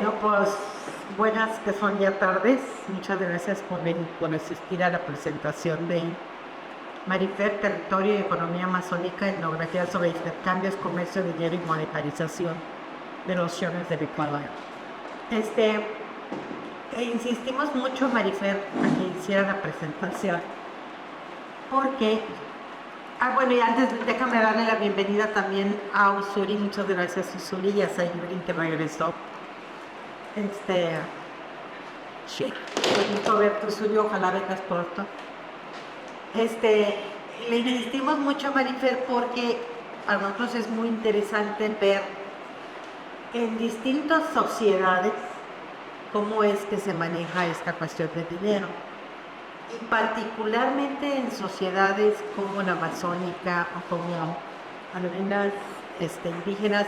Bueno, pues buenas que son ya tardes. Muchas gracias por asistir a la presentación de Marifer, Territorio y Economía Amazónica, etnografía sobre intercambios, comercio, dinero y monetarización de nociones del Ecuador. Insistimos mucho, Marifer, a que hiciera la presentación, porque, bueno, y antes déjame darle la bienvenida también a Usuri. Muchas gracias, Usuri, y a Sayurin, que regresó. Sí, me gustó ver tu suyo, ojalá vengas pronto. Le insistimos mucho, Marifer, porque a nosotros es muy interesante ver en distintas sociedades cómo es que se maneja esta cuestión del dinero. Y particularmente en sociedades como la amazónica o como algunas indígenas,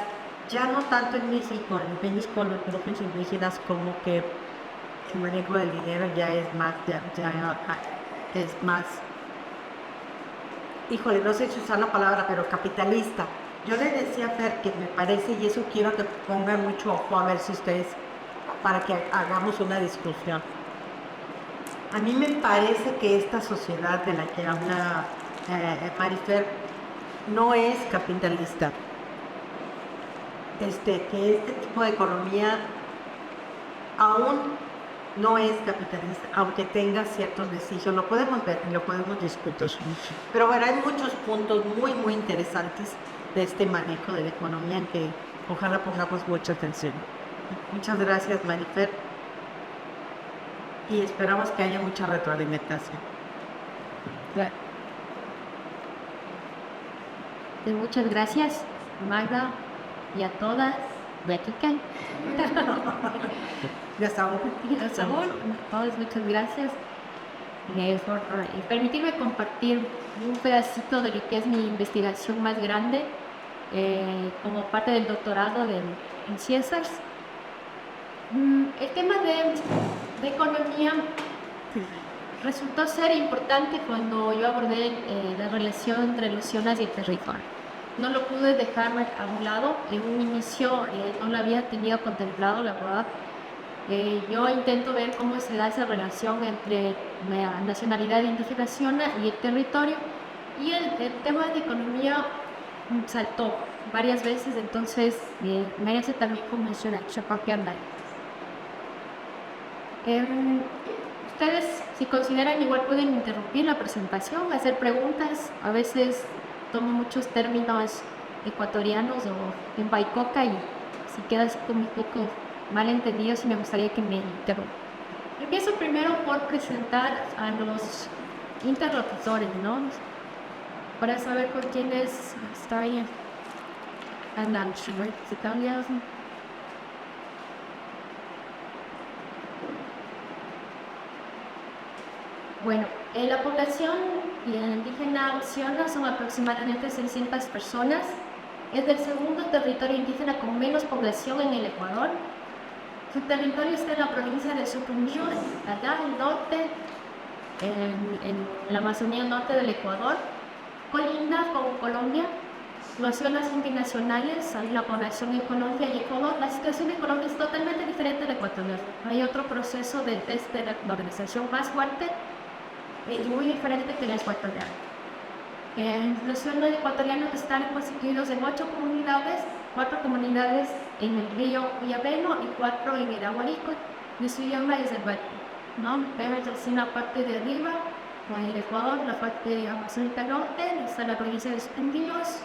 ya no tanto en México. En México los grupos indígenas como que el manejo del dinero ya es más, es más, híjole, no sé si usar la palabra, pero capitalista. Yo le decía a Fer que me parece, y eso quiero que pongan mucho ojo a ver si ustedes, para que hagamos una discusión. A mí me parece que esta sociedad de la que habla Marifer no es capitalista. Que este tipo de economía aún no es capitalista, aunque tenga ciertos vestigios. Lo podemos ver y lo podemos discutir. Pero bueno, hay muchos puntos muy, muy interesantes de este manejo de la economía en que ojalá pongamos mucha atención. Muchas gracias, Marifer, y esperamos que haya mucha retroalimentación. Muchas gracias, Magda, y a todas. Betica. Ya estamos. Todas, muchas gracias por permitirme compartir un pedacito de lo que es mi investigación más grande como parte del doctorado en CIESARS. El tema de economía resultó ser importante cuando yo abordé la relación entre los zonas y el territorio. No lo pude dejar a un lado. En un inicio no lo había tenido contemplado, la verdad. Yo intento ver cómo se da esa relación entre la nacionalidad indígena y el territorio, y el tema de economía saltó varias veces, entonces me hace también convención que andar. Ustedes, si consideran, igual pueden interrumpir la presentación, hacer preguntas. A veces tomo muchos términos ecuatorianos o en baicoca, y si queda así como un poco mal entendido, sí me gustaría que me interrumpan. Empiezo primero por presentar a los interlocutores, ¿no? Para saber con quiénes estoy andando. Bueno, la población indígena Xiona son aproximadamente 600 personas. Es el segundo territorio indígena con menos población en el Ecuador. Su territorio está en la provincia de Sucumbío, allá al norte, en la Amazonía norte del Ecuador. Colinda con Colombia. Las zonas multinacionales, hay la población en Colombia y Ecuador. La situación en Colombia es totalmente diferente de Ecuador. Hay otro proceso de la organización más fuerte y muy diferente que la ecuatoriana. Los suelos ecuatorianos están constituidos en 8 comunidades, 4 comunidades en el río Villaveno y 4 en el Aguarico, y su idioma es el Bati, ¿no? Vemos así la parte de arriba, con el Ecuador, la parte amazónica norte, está la provincia de Sucumbíos.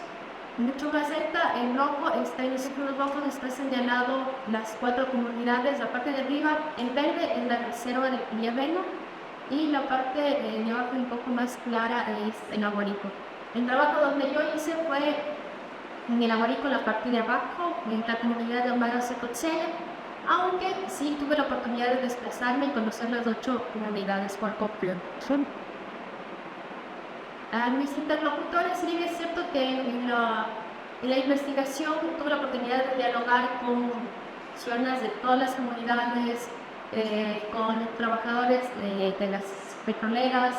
Mucho más cerca, en rojo, está en el círculo rojo, está señalado las 4 comunidades. La parte de arriba, en verde, es la reserva del Villaveno, y la parte de abajo un poco más clara es el Aguarico. El trabajo donde yo hice fue en el Aguarico, la parte de abajo, en la comunidad de Omar Secotzele, aunque sí tuve la oportunidad de desplazarme y conocer las 8 comunidades por completo. A mis interlocutores, sí es cierto que en la investigación tuve la oportunidad de dialogar con personas de todas las comunidades, con trabajadores de las petroleras,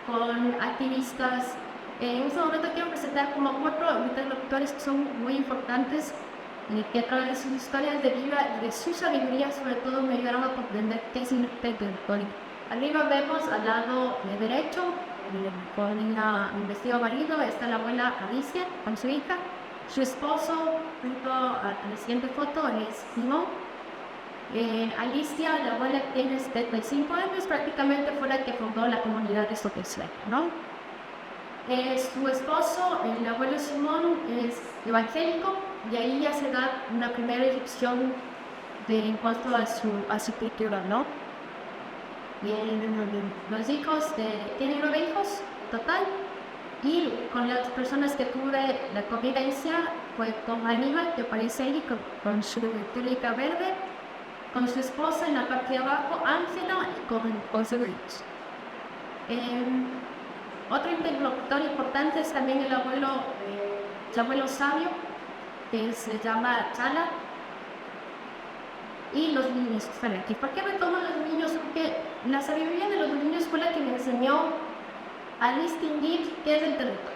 con activistas. En este momento quiero presentar como 4 interlocutores que son muy importantes. que a través de sus historias de vida y de su sabiduría, sobre todo, me ayudaron a comprender qué significa el territorio. Arriba vemos al lado derecho, con un vestido amarillo, está la abuela Alicia con su hija. Su esposo, junto a la siguiente foto, es Simón. Alicia, la abuela, tiene 75 años, prácticamente fue la que fundó la comunidad de Soteslec, ¿no? Su esposo, el abuelo Simón, es evangélico, y ahí ya se da una primera irrupción en cuanto a su cultura, ¿no? Los hijos, tienen 9 hijos en total, y con las personas que tuve la convivencia fue con Aníbal, que aparece ahí con su túnica verde, con su esposa en la parte de abajo, Ángela, y con sus hijos. Otro interlocutor importante es también el abuelo sabio, que se llama Chala, y los niños diferentes. ¿Por qué me tomo los niños? Porque la sabiduría de los niños fue la que me enseñó a distinguir qué es el territorio.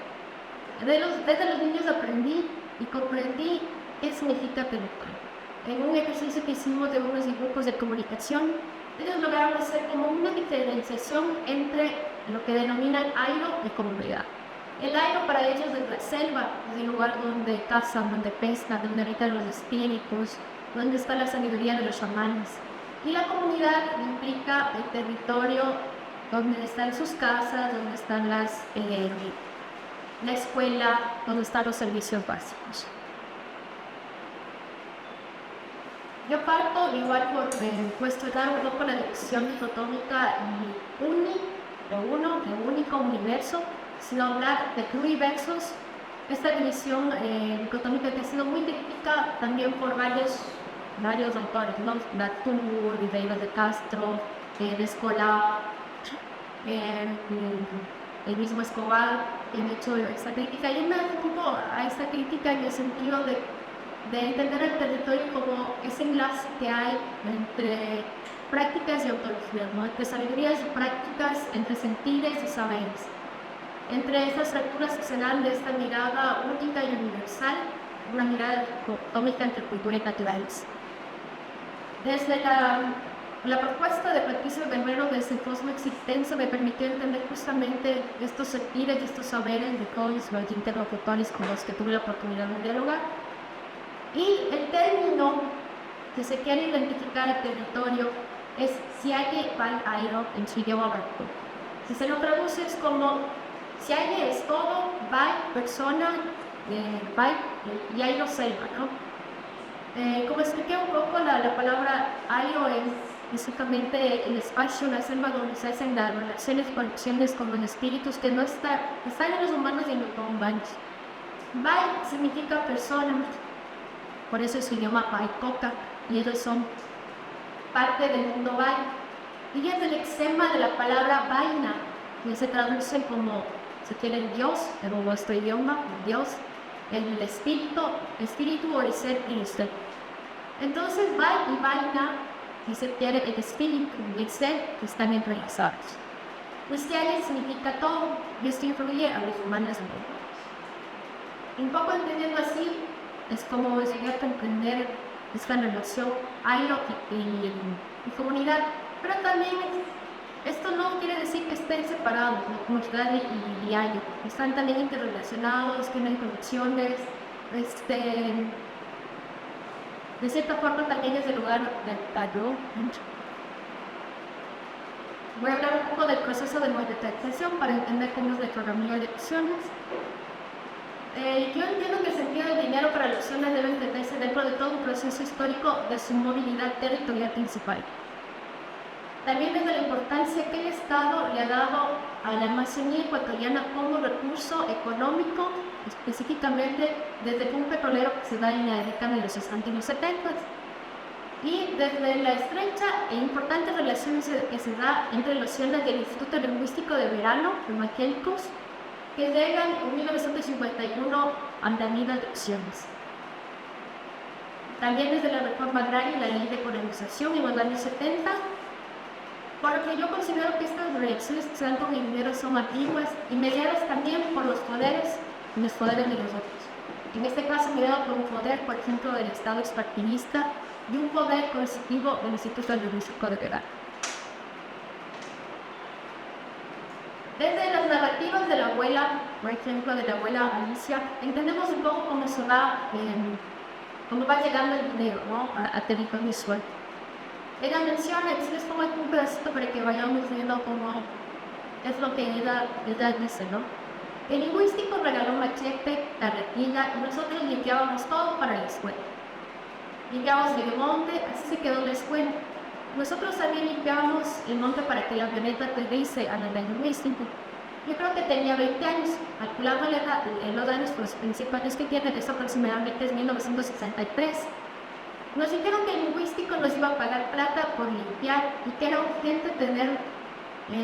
Desde los niños aprendí y comprendí qué significa territorio. En un ejercicio que hicimos de unos grupos de comunicación, ellos lograron hacer como una diferenciación entre lo que denominan airo y comunidad. El airo para ellos es la selva, es el lugar donde cazan, donde pescan, donde habitan los espíritus, donde está la sabiduría de los chamanes. Y la comunidad implica el territorio donde están sus casas, donde están la escuela, donde están los servicios básicos. Yo parto igual por cuestionar un poco la lección dicotómica y de único universo, sino hablar de pluriversos. Esta división dicotómica que ha sido muy crítica también por varios autores, ¿no? Latour, Ribeiro de Castro, de Escolar, el mismo Escobar, que han hecho esta crítica. Y me ocupo a esta crítica en el sentido de entender el territorio como ese enlace que hay entre prácticas y ontologías, ¿no? Entre sabidurías y prácticas, entre sentires y saberes. Entre estas fracturas que se dan de esta mirada única y universal, una mirada dicotómica entre cultura y naturales. Desde la propuesta de Patricio Guerrero desde el Cosmo Existenso me permitió entender justamente estos sentires y estos saberes de todos los interlocutores con los que tuve la oportunidad de dialogar. Y el término que se quiere identificar el territorio es Siaye Bai Airo en su idioma bantú. Si se lo traduce es como Siaye es todo, Bai persona, Bai y Airo selva, ¿no? Como expliqué un poco, la palabra Airo es básicamente el espacio, la selva donde se hacen las relaciones, conexiones con los espíritus que no están en los humanos y en los no humanos. Bai significa persona. Por eso es su idioma Baikoka, y ellos son parte del mundo Bai. Y es el lexema de la palabra vaina, que se traduce como, se quiere el Dios, en nuestro idioma, el Dios, el espíritu o el ser y el ser. Entonces, Bai y vaina, y se quiere el espíritu y el ser, que están entrelazados. Cristianes significa todo, y esto influye a los humanos. Un poco entendiendo así, es como llegar a comprender esta relación airo y comunidad, pero también esto no quiere decir que estén separados, la comunidad y airo, están también interrelacionados, tienen conexiones, de cierta forma también es el lugar del tallo. Voy a hablar un poco del proceso de monetización para entender cómo es el programa de acciones. Yo entiendo que el sentido del dinero para las acciones debe entenderse dentro de todo un proceso histórico de su movilidad territorial principal. También desde la importancia que el Estado le ha dado a la Amazonía ecuatoriana como recurso económico, específicamente desde un petrolero que se da en la década de los 60 y los 70. Y desde la estrecha e importante relación que se da entre los cielos del Instituto Lingüístico de Verano, el Maquelcos, que llegan en 1951 a la vida de opciones. También desde la reforma agraria y la ley de colonización en los años 70, por lo que yo considero que estas reacciones que se dan con el dinero son antiguas y mediadas también por los poderes y los poderes de los otros. en este caso mediado por un poder, por ejemplo, del Estado extractivista y un poder coercitivo del Instituto Lingüístico de Verano. Desde las narrativas de la abuela, por ejemplo, de la abuela Alicia, entendemos un poco cómo se va, cómo va llegando el dinero, ¿no?, a territorio suelto. Ella menciona, y les pongo aquí un pedacito para que vayamos viendo cómo es lo que ella dice, ¿no? El lingüístico regaló machete, carretilla y nosotros limpiábamos todo para la escuela. Limpiábamos el monte, así se quedó la escuela. Nosotros también limpiábamos el monte para que la avioneta aterrice al lingüístico. Yo creo que tenía 20 años, calculando los años por los principales que tiene, esto aproximadamente es 1963. Nos dijeron que el lingüístico nos iba a pagar plata por limpiar y que era urgente tener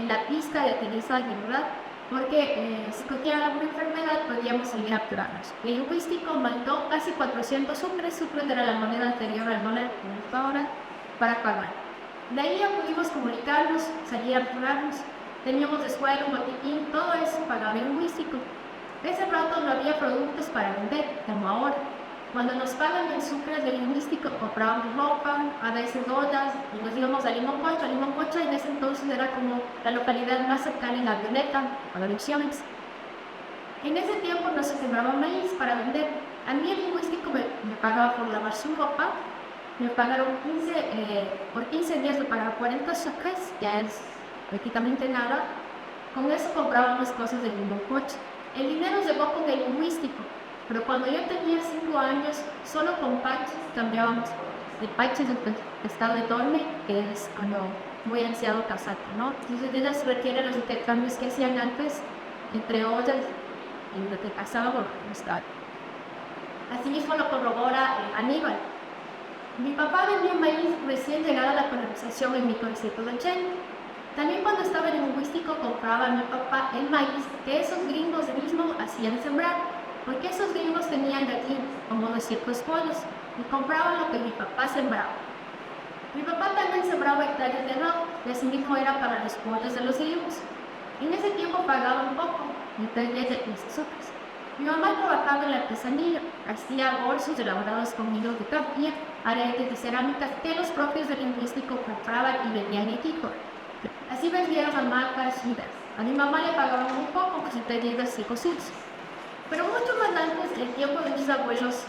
la pista de aterrizaje, ¿verdad? Porque si tuviera alguna enfermedad podíamos salir a curarnos. El lingüístico mandó casi 400 sucres era la moneda anterior al dólar en ahora, para pagar. De ahí ya pudimos comunicarnos, salir a curarnos. Teníamos escuela, un botiquín, todo eso pagaba el lingüístico. Ese rato no había productos para vender, como ahora. Cuando nos pagan en sucres del lingüístico, comprábamos ropa, a veces ollas, y nos íbamos a Limoncocha, y en ese entonces era como la localidad más cercana en la avioneta, a las elecciones. En ese tiempo no se sembraba maíz para vender. A mí el lingüístico me pagaba por lavar su ropa, me pagaron por 15 días me pagaba 40 sucres, ya es prácticamente nada. Con eso comprábamos cosas del Limoncocha. El dinero llegó con el lingüístico. Pero cuando yo tenía 5 años, solo con paches cambiábamos de paches del estado de Tolme, que es muy ansiado casaco, ¿no? Entonces ella se refiere a los intercambios que hacían antes entre ollas y lo que casaba con el estado. Asimismo lo corrobora Aníbal. Mi papá vendía maíz recién llegada a la colonización en 1980. También cuando estaba en el lingüístico compraba a mi papá el maíz que esos gringos mismos hacían sembrar. Porque esos gringos tenían aquí como 200 pollos y compraban lo que mi papá sembraba. Mi papá también sembraba hectáreas de arroz y así mismo era para los pollos de los gringos. En ese tiempo pagaba un poco, entre 10 y 15 sucres. Mi mamá trabajaba en la artesanía, hacía bolsos elaborados con hilos de café, aretes y cerámicas que los propios del lingüístico compraban y vendían en Quito. Así vendieron hamacas y velas. A mi mamá le pagaban muy poco, pues entre 10 y 5 Pero mucho más antes, el tiempo de mis abuelos,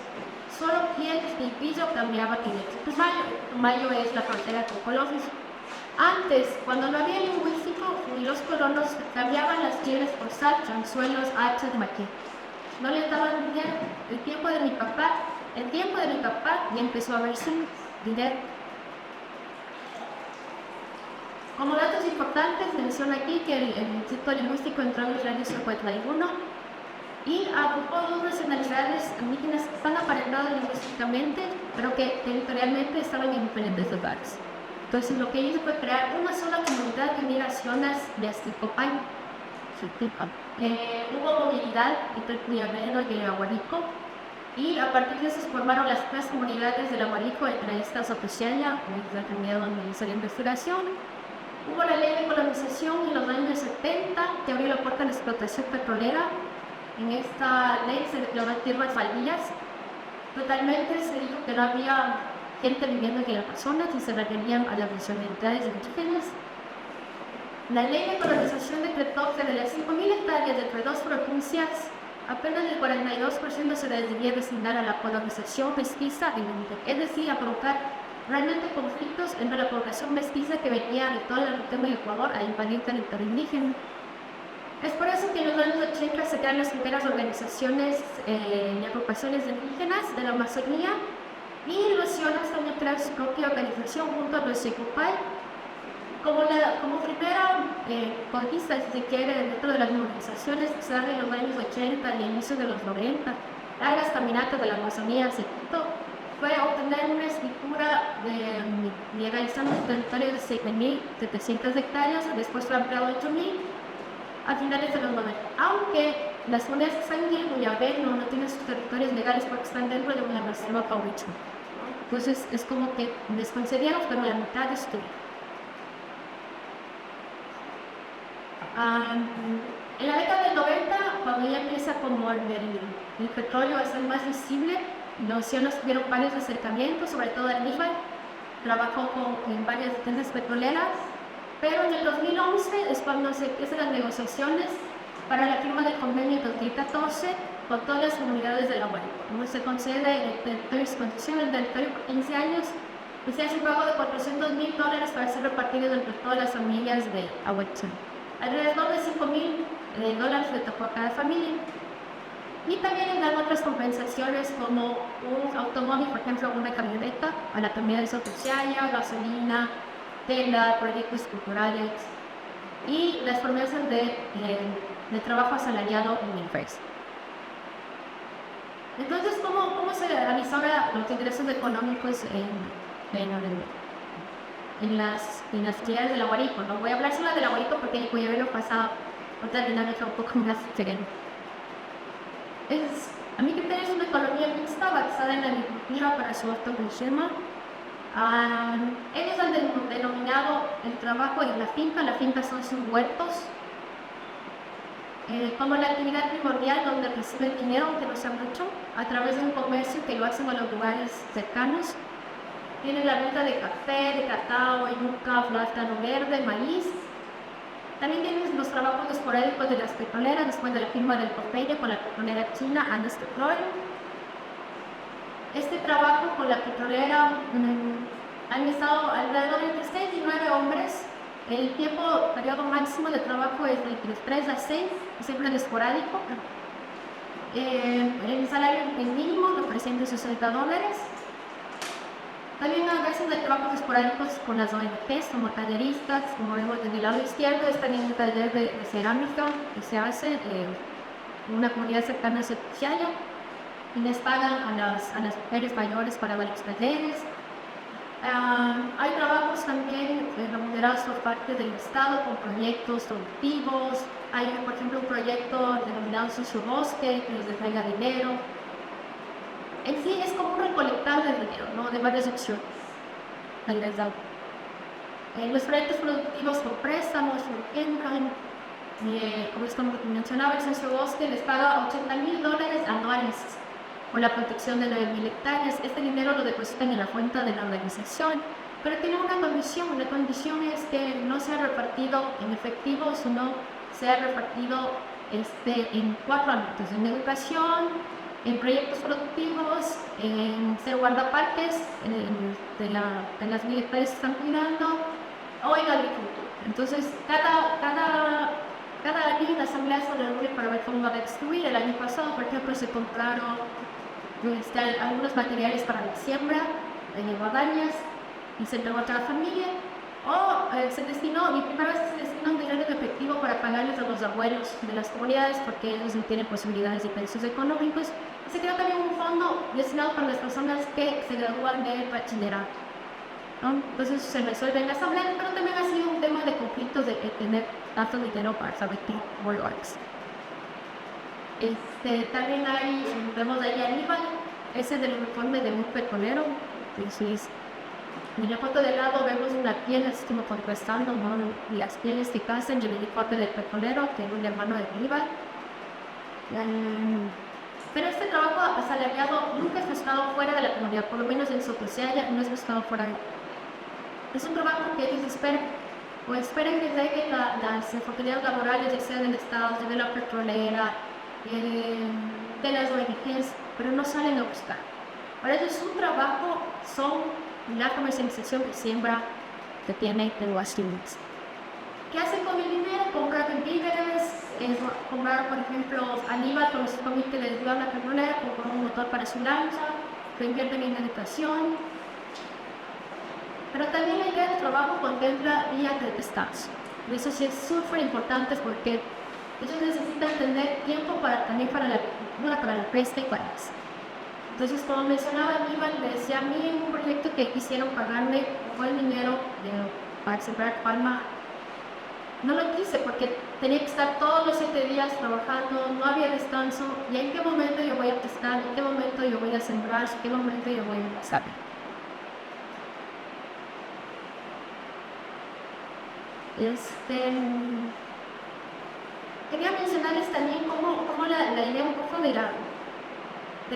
solo piel y pillo cambiaba Tinex. Pues Mayo es la frontera con Colombia. Antes, cuando no había lingüístico, los colonos cambiaban las pieles por sal, anzuelos, hachas, maquetas. No le daban dinero. El tiempo de mi papá ya empezó a verse dinero. Como datos importantes, menciona aquí que el Instituto Lingüístico entró en Israel en 1951 y agrupó 2 nacionalidades indígenas que están aparentadas lingüísticamente, pero que territorialmente estaban en diferentes lugares. Entonces, lo que hizo fue crear una sola comunidad de migraciones de Azticopán. Hubo movilidad entre Cuyabeno y el Aguarico, y a partir de eso se formaron las 3 comunidades del Aguarico, entre estas oficiales, donde hizo la investigación. Hubo la ley de colonización en los años 70 que abrió la puerta a la explotación petrolera. En esta ley se declaró tierras baldías. Totalmente se dijo que no había gente viviendo en aquella zona y se referían a las nacionalidades indígenas. La ley de colonización decretó que de las 5.000 hectáreas de entre 2 provincias, apenas el 42% se les debía designar a la colonización mestiza, es decir, a provocar realmente conflictos entre la población mestiza que venía de toda la región del Ecuador a invadir territorio indígena. Es por eso que en los años 80 se crean las primeras organizaciones y agrupaciones indígenas de la Amazonía, y los siones también crean su propia organización junto a los Secupay como primera conquista, si se quiere, dentro de las organizaciones que se dan en los años 80 y inicio de los 90. Largas caminatas de la Amazonía se quitó. Fue obtener una escritura legalizando un territorio de 6.700 hectáreas, después fue ampliado a 8.000 a finales de los 90. Aunque las comunidades de San Diego y Aveno no tienen sus territorios legales porque están dentro de una reserva Pauwichú. Entonces es como que les concedieron, pero la mitad es tuya. En la década del 90, cuando ya empieza como el petróleo a ser más visible, los siones tuvieron varios acercamientos, sobre todo Aníbal trabajó en varias tiendas petroleras, pero en el 2011 es cuando se empiezan las negociaciones para la firma del convenio 2014 con todas las comunidades de la UAI, donde se concede el territorio y concesión del territorio por 15 años y se hace un pago de $400,000 para ser repartido entre todas las familias de Ahuetzán. Alrededor de $5,000 le tocó a cada familia. Y también le dan otras compensaciones como un automóvil, por ejemplo, una camioneta a la comunidad de Sotosiaya, gasolina, tela, proyectos culturales y las promesas de trabajo asalariado en la empresa. Entonces, ¿cómo se realizaban los ingresos económicos en las actividades del Aguarico? No voy a hablar solo del Aguarico porque en Cuyabelo pasa otra dinámica un poco más diferente. A mi criterio es una economía mixta basada en la agricultura para su autoconsumo. Ellos han denominado el trabajo en la finca son sus huertos, como la actividad primordial donde reciben dinero, aunque no sea mucho, a través de un comercio que lo hacen a los lugares cercanos. Tienen la venta de café, de cacao, yuca, plátano verde, maíz. También tienen los trabajos esporádicos de las petroleras después de la firma del convenio con la petrolera china Andes Petrol. Este trabajo con la petrolera han estado alrededor de entre 6 y 9 hombres. El periodo máximo de trabajo es de entre 3 a 6, siempre esporádico. El salario mínimo de $360. También a veces hay trabajos esporádicos con las ONGs como talleristas, como vemos desde el lado izquierdo, está en un taller de cerámica que se hace en una comunidad cercana a Sotosiaya y les pagan a las mujeres mayores para varios talleres. Hay trabajos también remunerados por parte del Estado con proyectos productivos. Hay, por ejemplo, un proyecto denominado Sociobosque que les traiga dinero. En sí es como un recolectar de dinero, ¿no? De varias opciones. Los proyectos productivos con préstamos, por ejemplo, como mencionaba, el Sociobosque les paga $80,000 anuales por la protección de 9,000 hectáreas. Este dinero lo depositan en la cuenta de la organización, pero tiene una condición. La condición es que no sea repartido en efectivo, sino sea repartido en 4 ámbitos: en educación, en proyectos productivos, en ser guardaparques de las militares que están cuidando, o en agricultura. Entonces, cada año la asamblea se reúne para ver cómo va a distribuir. El año pasado, por ejemplo, se compraron algunos materiales para la siembra en guadañas y se entregó a toda la familia. O mi primera vez se destinó un dinero en efectivo para pagarles a los abuelos de las comunidades porque ellos no tienen posibilidades de ingresos económicos. Y se creó también un fondo destinado para las personas que se gradúan de bachillerato, ¿no? Entonces se resuelve en la asamblea, pero también ha sido un tema de conflictos de tener tanto dinero para saber qué works. También vemos ahí Aníbal, ese del uniforme de un petrolero. Entonces, en la foto de lado vemos una piel así como contrastando, ¿no? Las pieles que cazan y el uniforme del petrolero, que es un hermano de Aníbal. Pero este trabajo asalariado nunca es buscado fuera de la comunidad, por lo menos en Sotosiaya no es buscado fuera. Es un trabajo que ellos esperan que lleguen las oportunidades laborales, ya sea del Estado, de la petrolera, de las ONGs, pero no salen a buscar. Para ellos su trabajo son la comercialización que siembra que tiene de los límites. ¿Qué hacen con el dinero? Comprar víveres, comprar, por ejemplo, Aníbal con los cómics que les dio a la petrolera, comprar un motor para su lancha, lo invierten en educación. Pero también la idea del trabajo contempla vías de descanso. Eso sí es súper importante porque ellos necesitan tener tiempo también para la agricultura, para la pesca y para eso. Entonces, como mencionaba Aníbal, me decía a mí un proyecto que quisieron pagarme buen dinero para sembrar palma. No lo quise porque tenía que estar todos los 7 días trabajando, no había descanso. ¿Y en qué momento yo voy a pescar? ¿En qué momento yo voy a sembrar? ¿En qué momento yo voy a saber? quería mencionarles también cómo la idea un poco de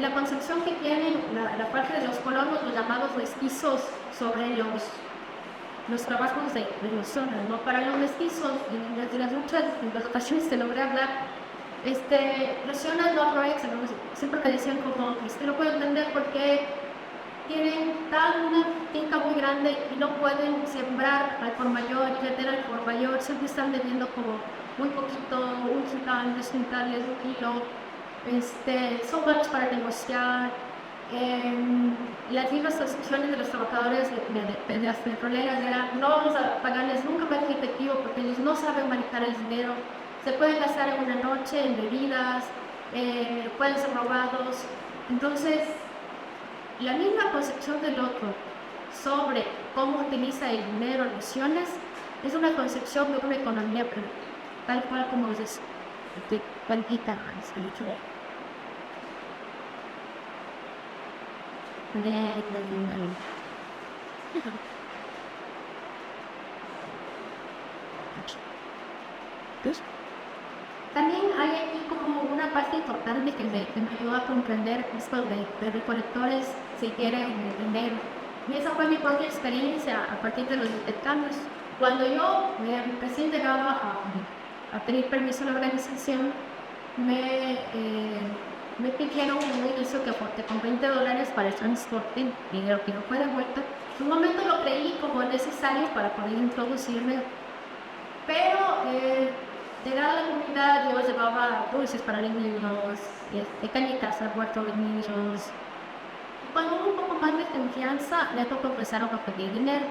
la concepción que tienen la parte de los colonos, los llamados mestizos, sobre los trabajos de los zonas, ¿no? Para los mestizos, desde las muchas de las ocasiones que logré hablar, los zonas no aprovechan, ¿no? Siempre que decían como, no puedo entender por qué tienen una finca muy grande y no pueden sembrar al por mayor, meter al por mayor, siempre están vendiendo como muy poquito, un quintal, 2 quintales, 1 kilo, son buenos para negociar. Las mismas asociaciones de los trabajadores de las petroleras eran: no vamos a pagarles nunca más en efectivo porque ellos no saben manejar el dinero, se pueden gastar en una noche en bebidas, pueden ser robados. Entonces, la misma concepción del otro sobre cómo utiliza el dinero, nociones, es una concepción de una economía tal cual como es de cuantita espiritual. También hay aquí como una parte importante que me ayudó a comprender esto de recolectores si quieren dinero. Y esa fue mi propia experiencia a partir de los intercambios. Cuando yo recién llegaba a pedir permiso a la organización, me pidieron un inicio que aporte con $20 para el transporte, dinero que no fue de vuelta. En un momento lo creí como necesario para poder introducirme, pero llegada a la comunidad yo llevaba dulces para los niños, cañitas al huerto de niños. Cuando hubo un poco más de confianza, le tocó empezar a pedir dinero.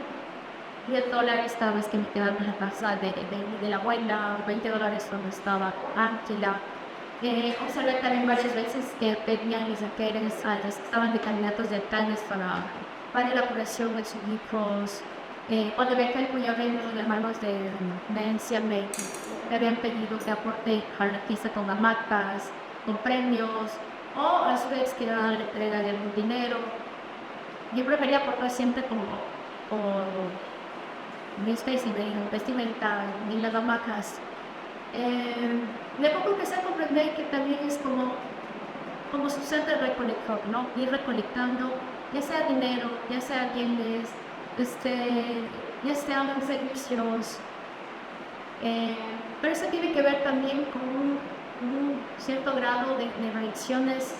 $10 esta vez que me quedaba en la casa de la abuela, $20 cuando estaba Ángela. Observé también varias veces que pedían los alqueires a los que estaban de candidatos de alcaldes para la curación de sus hijos. Cuando veía que el cuñado de los hermanos de herencia me habían pedido que aporte a la fiesta con hamacas, con premios, o a su vez que era la entrega de algún dinero. Yo prefería aportar siempre como mi especie de vestimenta y las hamacas. De poco empecé a comprender que también es como sucede el recolector, ¿no? Ir recolectando, ya sea dinero, ya sea bienes, ya sean servicios. Pero eso tiene que ver también con un cierto grado de relaciones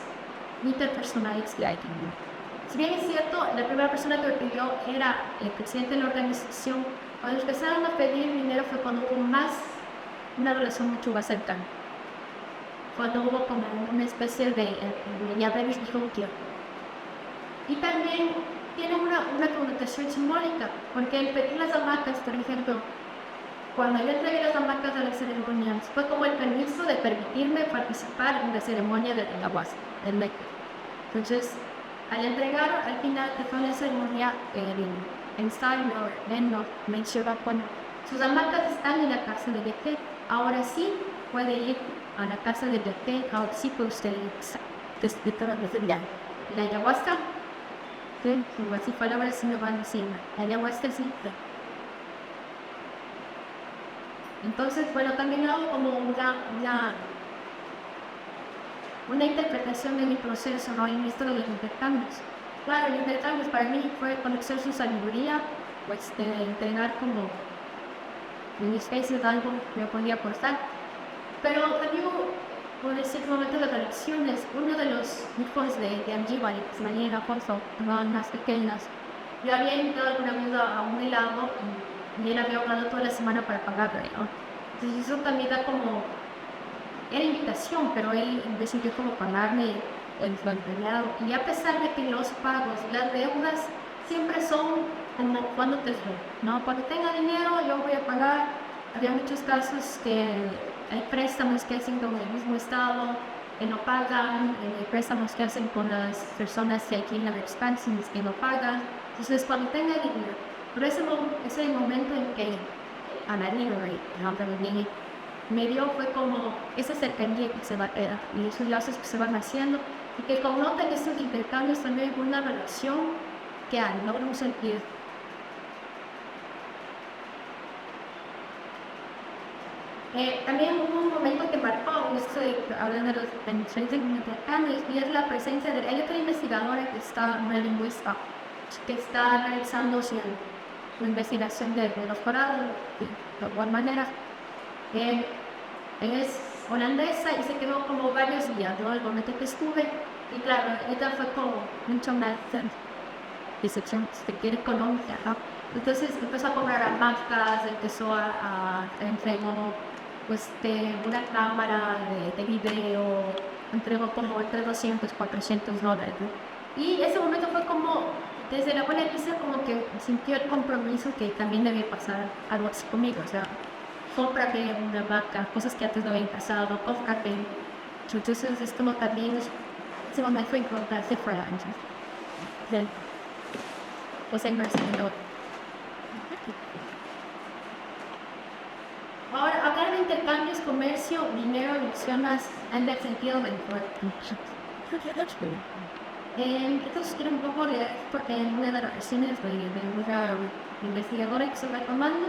interpersonales que hay. Si bien es cierto, la primera persona que me pidió era el presidente de la organización, cuando empezaron a pedir dinero fue cuando hubo una relación mucho más cercana. Cuando hubo como una especie de ya disjunción. Y también tiene una connotación simbólica, porque el pedir las hamacas, por ejemplo, cuando yo entregué las hamacas a las ceremonias, fue como el permiso de permitirme participar en la ceremonia de la huasca, del Meca. Entonces, al entregar al final de toda la ceremonia, el ensayo menciona cuando sus hamacas están en la casa de Beté. Ahora sí puede ir a la casa de Beté, ahora sí puede usted ir la ayahuasca. Sí, así palabras se me van encima. La ayahuasca sí. Entonces, bueno, también hago como una interpretación de mi proceso, ¿no? En esto de los intercambios. Claro, los intercambios para mí fue conocer su sabiduría, pues entregar como en especies de algo que yo podía aportar. Pero también por decir momentos de relaciones, uno de los hijos de Angiba, Ismael Alfonso, eran más pequeñas. Yo había invitado alguna vez a un helado y él había ahorrado toda la semana para pagarlo, ¿no? Entonces eso también da como, era invitación, pero él decidió como pagarme el helado. Y a pesar de que los pagos, las deudas, siempre son como cuando te doy, ¿no? Cuando tenga dinero yo voy a pagar. Había muchos casos que hay préstamos que hacen con el mismo estado, que no pagan, préstamos que hacen con las personas que alquilan expansiones que no pagan. Entonces, cuando tenga dinero, pero ese momento en que Ana Libre me dio fue como esa cercanía que se va a crear y esos lazos que se van haciendo y que connotan estos intercambios también una relación que logra un sentido. También hubo un momento que marcó, estoy hablando de los bendiciones de intercambios, y es la presencia de hay otra investigadora que está, una lingüista, que está realizando su investigación de doctorado de igual manera. Él es holandesa y se quedó como varios días, ¿no? El momento que estuve, y claro, ella fue como mucho más disección, si se quiere, económica, ¿no? Entonces empezó a comprar hamacas, empezó a entregó pues una cámara de video, entregó como entre 200 400 dólares, ¿no? Y ese momento fue como, desde la buena vista, como que sintió el compromiso que también debía pasar algo así conmigo, o sea, cómprame una vaca, cosas que antes no habían pasado, cómprame. Entonces es como también, ese momento fue importante para ella. Pues en Barcelona. Ahora, hablar de intercambios, comercio, dinero, mencionas en el sentido del cuerpo. Entonces quiero un poco leer porque en una de las versiones de una investigadora que estoy retomando.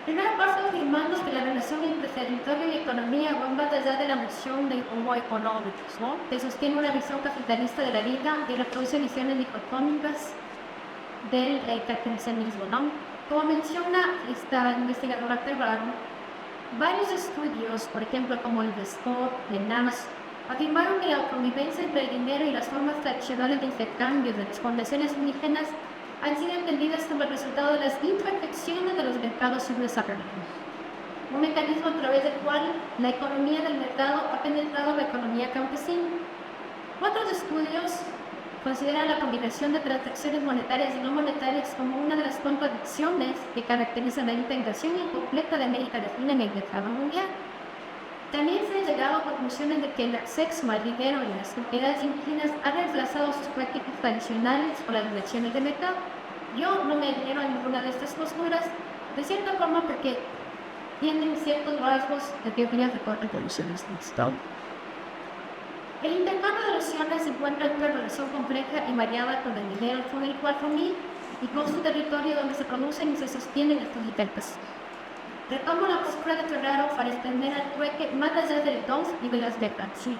Primera parte afirmando que la relación entre territorio y economía va más allá de la noción de homo económicos, ¿no? Que sostiene una visión capitalista de la vida y reproduce visiones dicotómicas del capitalismo, ¿no? Como menciona esta investigadora peruana, varios estudios, por ejemplo como el de Scott, de Nash, afirmaron que la convivencia entre el dinero y las formas tradicionales de intercambio de las poblaciones indígenas han sido entendidas como el resultado de las imperfecciones de los mercados subdesarrollados. Un mecanismo a través del cual la economía del mercado ha penetrado la economía campesina. Otros estudios consideran la combinación de transacciones monetarias y no monetarias como una de las contradicciones que caracterizan la integración incompleta de América Latina en el mercado mundial. También se ha llegado a conclusiones de que el acceso al dinero en las comunidades indígenas ha reemplazado sus prácticas tradicionales por las relaciones de mercado. Yo no me adhiero a ninguna de estas posturas, de cierta forma porque tienen ciertos rasgos de teorías de correcciones de Estado. El intercambio de nociones se encuentra en una relación compleja y variada con el dinero con el 4000 y con su territorio donde se producen y se sostienen estos intercambios. Retomo la postura de Ferraro para extender al trueque más allá del don y de las mercancías.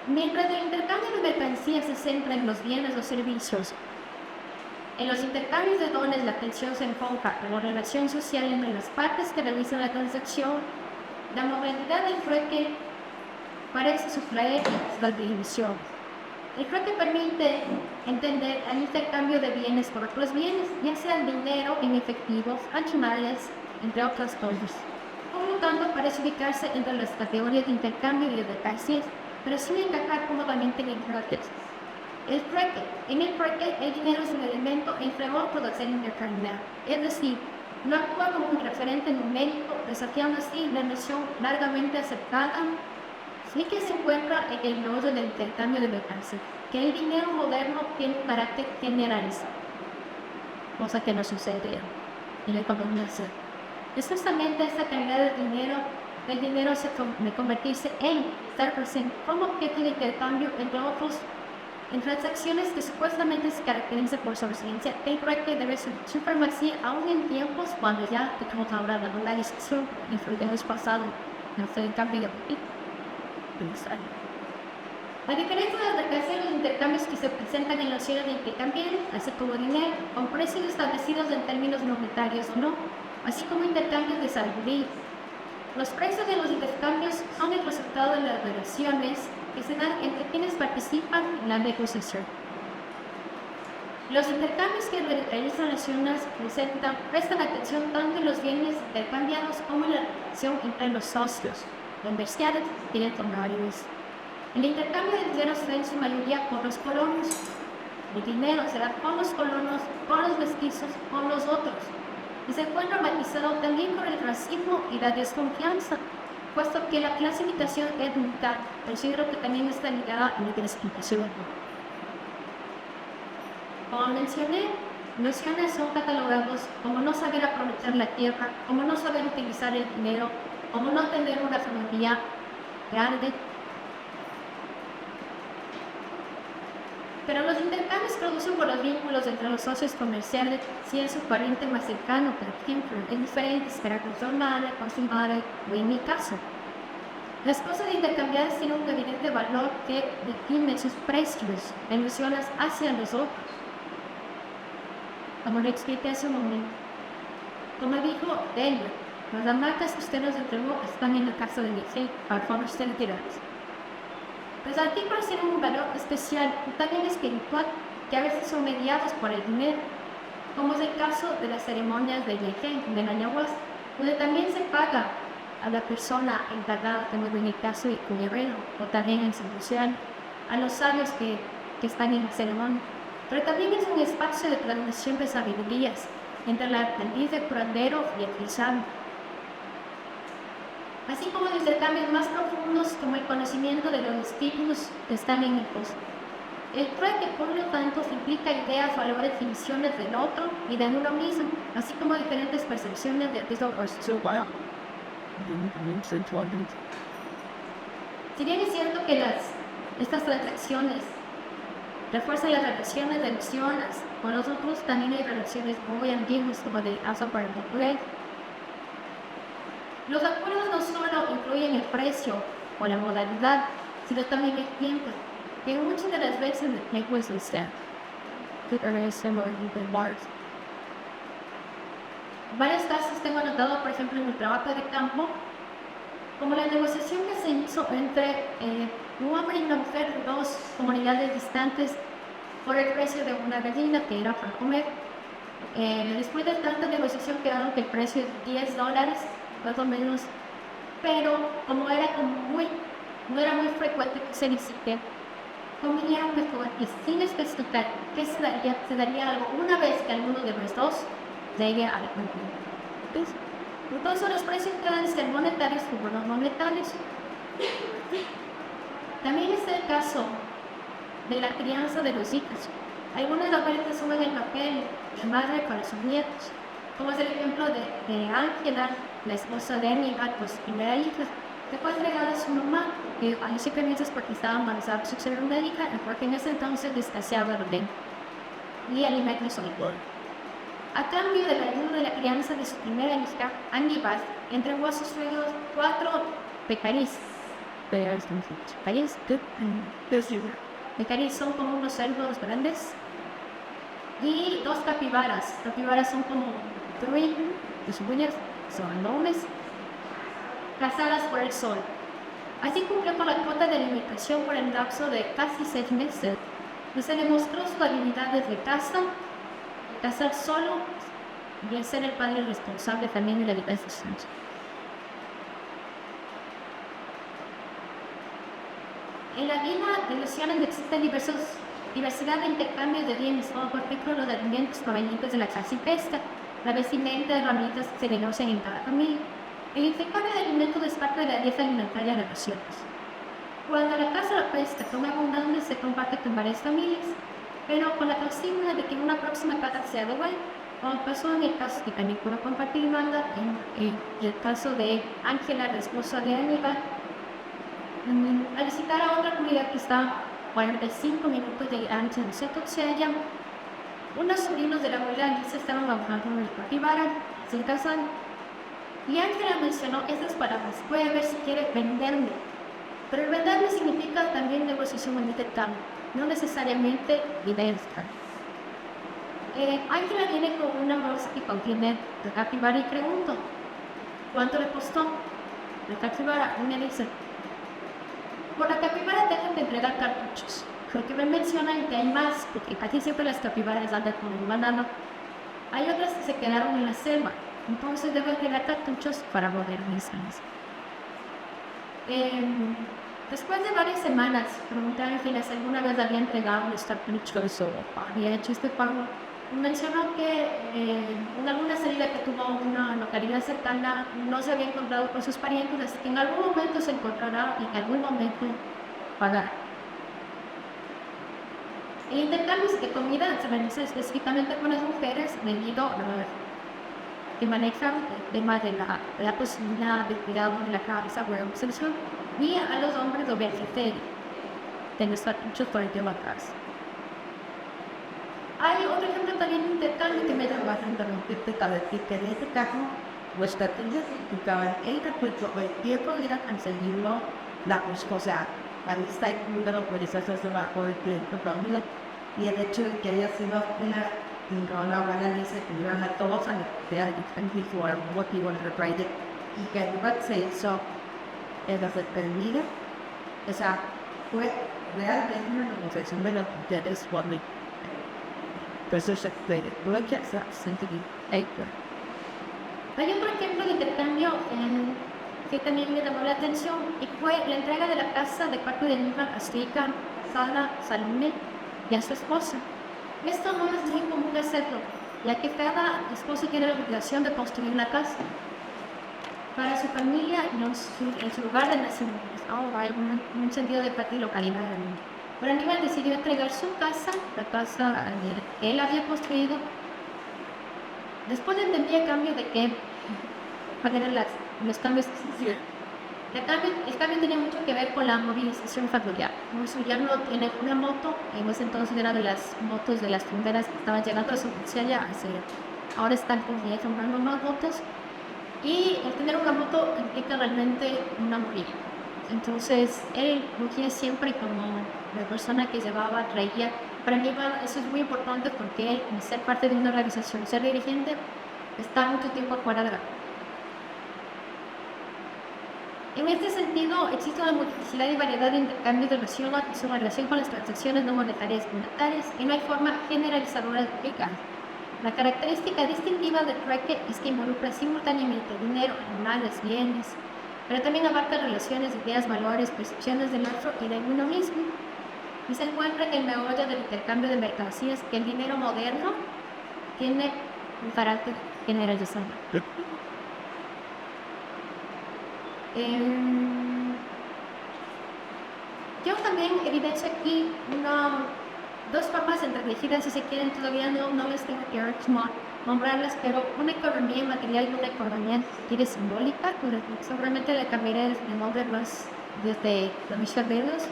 Mientras el intercambio de mercancías se centra en los bienes o servicios, en los intercambios de dones la atención se enfoca en la relación social entre las partes que realizan la transacción. La modalidad del trueque parece sustraer las divisiones. El trueque permite entender el intercambio de bienes por otros bienes, ya sean dinero en efectivos, animales, entre otras cosas. Por lo tanto, parece ubicarse entre las categorías de intercambio y de mercancías, pero sin encajar cómodamente en el el trueque. En el trueque, el dinero es un elemento entre otros de ser intercambiado, es decir, no actúa como un referente numérico, desafiando así la noción largamente aceptada sí que se encuentra en el nodo del intercambio de mercancías, que el dinero moderno tiene un carácter generalizado, cosa que no sucede en la economía. Es justamente esta calidad del dinero de convertirse en estar presente como objeto de intercambio entre otros, en transacciones que supuestamente se caracterizan por su ausencia. El trueque debe ser supremacía aún en tiempos cuando ya estamos hablando de la discusión en el pasado, no sé, el cambio de a diferencia de las mercancías, los intercambios que se presentan en la ciudad de intercambio, así como dinero, con precios establecidos en términos monetarios o no, así como intercambios de sabiduría. Los precios de los intercambios son el resultado de las relaciones que se dan entre quienes participan en la negociación. Los intercambios que realizan las naciones prestan atención tanto en los bienes intercambiados como en la relación entre los socios comerciales y económicos. El intercambio de dinero se da en su mayoría por los colonos. El dinero se da con los colonos, con los mestizos, con los otros. Y se encuentra matizado también con el racismo y la desconfianza, puesto que la clasificación étnica considero que también está ligada a la clasificación. Como mencioné, nociones son catalogados como no saber aprovechar la tierra, como no saber utilizar el dinero, como no tener una familia grande. Pero los intercambios producen por los vínculos entre los socios comerciales si es su pariente más cercano, por ejemplo. Es diferente esperar con su hermana, con su madre, o en mi caso. Las cosas intercambiadas tienen un evidente valor que define sus precios, emociones hacia los otros. Como lo expliqué hace un momento. Como dijo ella, las marcas que usted nos entregó están en el caso de mi jefe, para favor usted retiradas. Los artículos tienen un valor especial y también espiritual que a veces son mediados por el dinero, como es el caso de las ceremonias de Yehé, de la ayahuasca, donde también se paga a la persona encargada, como en el caso de Cuñerero, o también en San Luciano, a los sabios que están en la ceremonia. Pero también es un espacio de transmisión de sabidurías entre el aprendiz de curandero y el sabio. Así como los intercambios más profundos, como el conocimiento de los espíritus que están en el cosmos. El trueque, por lo tanto, implica ideas, valores y visiones del otro y de uno mismo, así como diferentes percepciones de eso. Si bien es cierto que estas transacciones refuerzan las relaciones de emociones con los otros, también hay relaciones muy antiguas como de Asa para el. Los acuerdos no solo incluyen el precio o la modalidad, sino también el tiempo, que muchas de las veces el tiempo es usted. Varios casos tengo anotado, por ejemplo, en mi trabajo de campo, como la negociación que se hizo entre un hombre y una mujer de dos comunidades distantes por el precio de una gallina que era para comer. Después de tanta negociación quedaron que el precio es $10, más o menos, pero como no era muy frecuente que se visite, convinieron mejor y sin especificar que se daría algo una vez que alguno de los dos llegue a la conclusión. Entonces los precios pueden ser monetarios como no monetarios. También es el caso de la crianza de los hijos. Algunas ofertas suben el papel de madre para sus nietos, como es el ejemplo de Ángela, la esposa de Aníbal, pues su primera hija. Después regala a su mamá, que a los 7 meses porque estaba embarazada de su segunda hija, porque en ese entonces descaseaba el orden y alimentos sólidos. A cambio de la ayuda de la crianza de su primera hija, Aníbal entregó a sus suegros 4 pecaríes. Pecaríes son como unos cerdos grandes y 2 capibaras. Capibaras son como uñas, son enormes, cazadas por el sol. Así cumplió con la cuota de alimentación por el lapso de casi 6 meses y se demostró su habilidad de cazar solo y el ser el padre responsable también de la vida de sus hijos. En la vida de los ciudadanos existe diversidad de intercambios de bienes, como por ejemplo los alimentos provenientes de la caza y pesca, la vestimenta, herramientas que se negocian en cada familia. El intercambio de alimentos es parte de la dieta alimentaria de las naciones. Cuando la caza o la pesca toma abundancia, se comparte con varias familias, pero con la consigna de que una próxima caza sea de buena, como pasó en el caso de Canícula compartir manda, en el caso de Ángela, la esposa de Aníbal, al visitar a otra comunidad que está a 45 minutos de ancha de Setoxeya, unos sobrinos de la abuela se estaban bajando en el capibara, se casan, y Ángela mencionó estas palabras: puede ver si quiere venderme. Pero el venderme significa también negociación en intercambio, no necesariamente dinero. Ángela viene con una bolsa que contiene la capibara y pregunto: ¿cuánto le costó? La capibara me dice: por la capibara dejan de entregar cartuchos, porque me mencionan que hay más, porque casi siempre las capibaras andan con un banano. Hay otras que se quedaron en la selva, entonces debo entregar cartuchos para volver mis años. Después de varias semanas, pregunté a Ángela si alguna vez había entregado los cartuchos o había hecho este pago. Mencionó que en alguna salida que tuvo a una localidad cercana no se había encontrado con sus parientes, así que en algún momento se encontrará y en algún momento pagará. El intercambio de comida se realiza específicamente con las mujeres debido a que manejan el tema de la posibilidad de cuidado de la cabeza o obsesión, y a los hombres obviamente de los cartuchos por el tema casa. Hay otro ejemplo también de intercambio que me da Vas a interrumpirte cada vez que en este caso vuestra tía significaba ella pues el tiempo era conseguirlo la o sea, ahí está incluida la autorización bajo el tiempo familia y el hecho de que haya sido una buena iniciativa a todos a la idea de por algún motivo el retraide y que además se hizo en la termina, o sea, fue realmente una negociación de los mujeres cuando entonces tuve que hacer sentir Hay otro ejemplo de intercambio que también me llamó la atención y fue la entrega de la casa de parte de Nima a su hija Sara Salome y a su esposa. Esto no es muy común hacerlo, ya que cada esposo tiene la obligación de construir una casa para su familia en su lugar de nacimiento. Hay un sentido de parte y localidad. Pero Aníbal decidió entregar su casa, la casa que él había construido. Después entendí a cambio de que eran los cambios que se hicieron. El cambio tenía mucho que ver con la movilización familiar. Su yerno tiene una moto, en ese entonces era de las motos de las fronteras que estaban llegando a su allá. Ahora están comprando más motos. Y el tener una moto implica realmente una movilidad. Entonces, él fungía siempre como la persona que llevaba, traía. Para mí eso es muy importante porque él, al ser parte de una organización, ser dirigente, está mucho tiempo fuera de la. En este sentido, existe una multiplicidad y variedad de intercambios de relación con las transacciones no monetarias y monetarias y no hay forma generalizadora de aplicar. La característica distintiva del trueque es que involucra simultáneamente dinero, animales, bienes, pero también abarca relaciones, ideas, valores, percepciones del otro y de uno mismo. Y se encuentra en el meollo del intercambio de mercancías que el dinero moderno tiene un carácter generalizado. Yo también evidencio aquí dos formas entretejidas, si se quieren, todavía no les tengo que nombrarlas, pero una economía material y una economía, si quiere, simbólica, seguramente le cambiaré el nombre más desde la misión de ellos.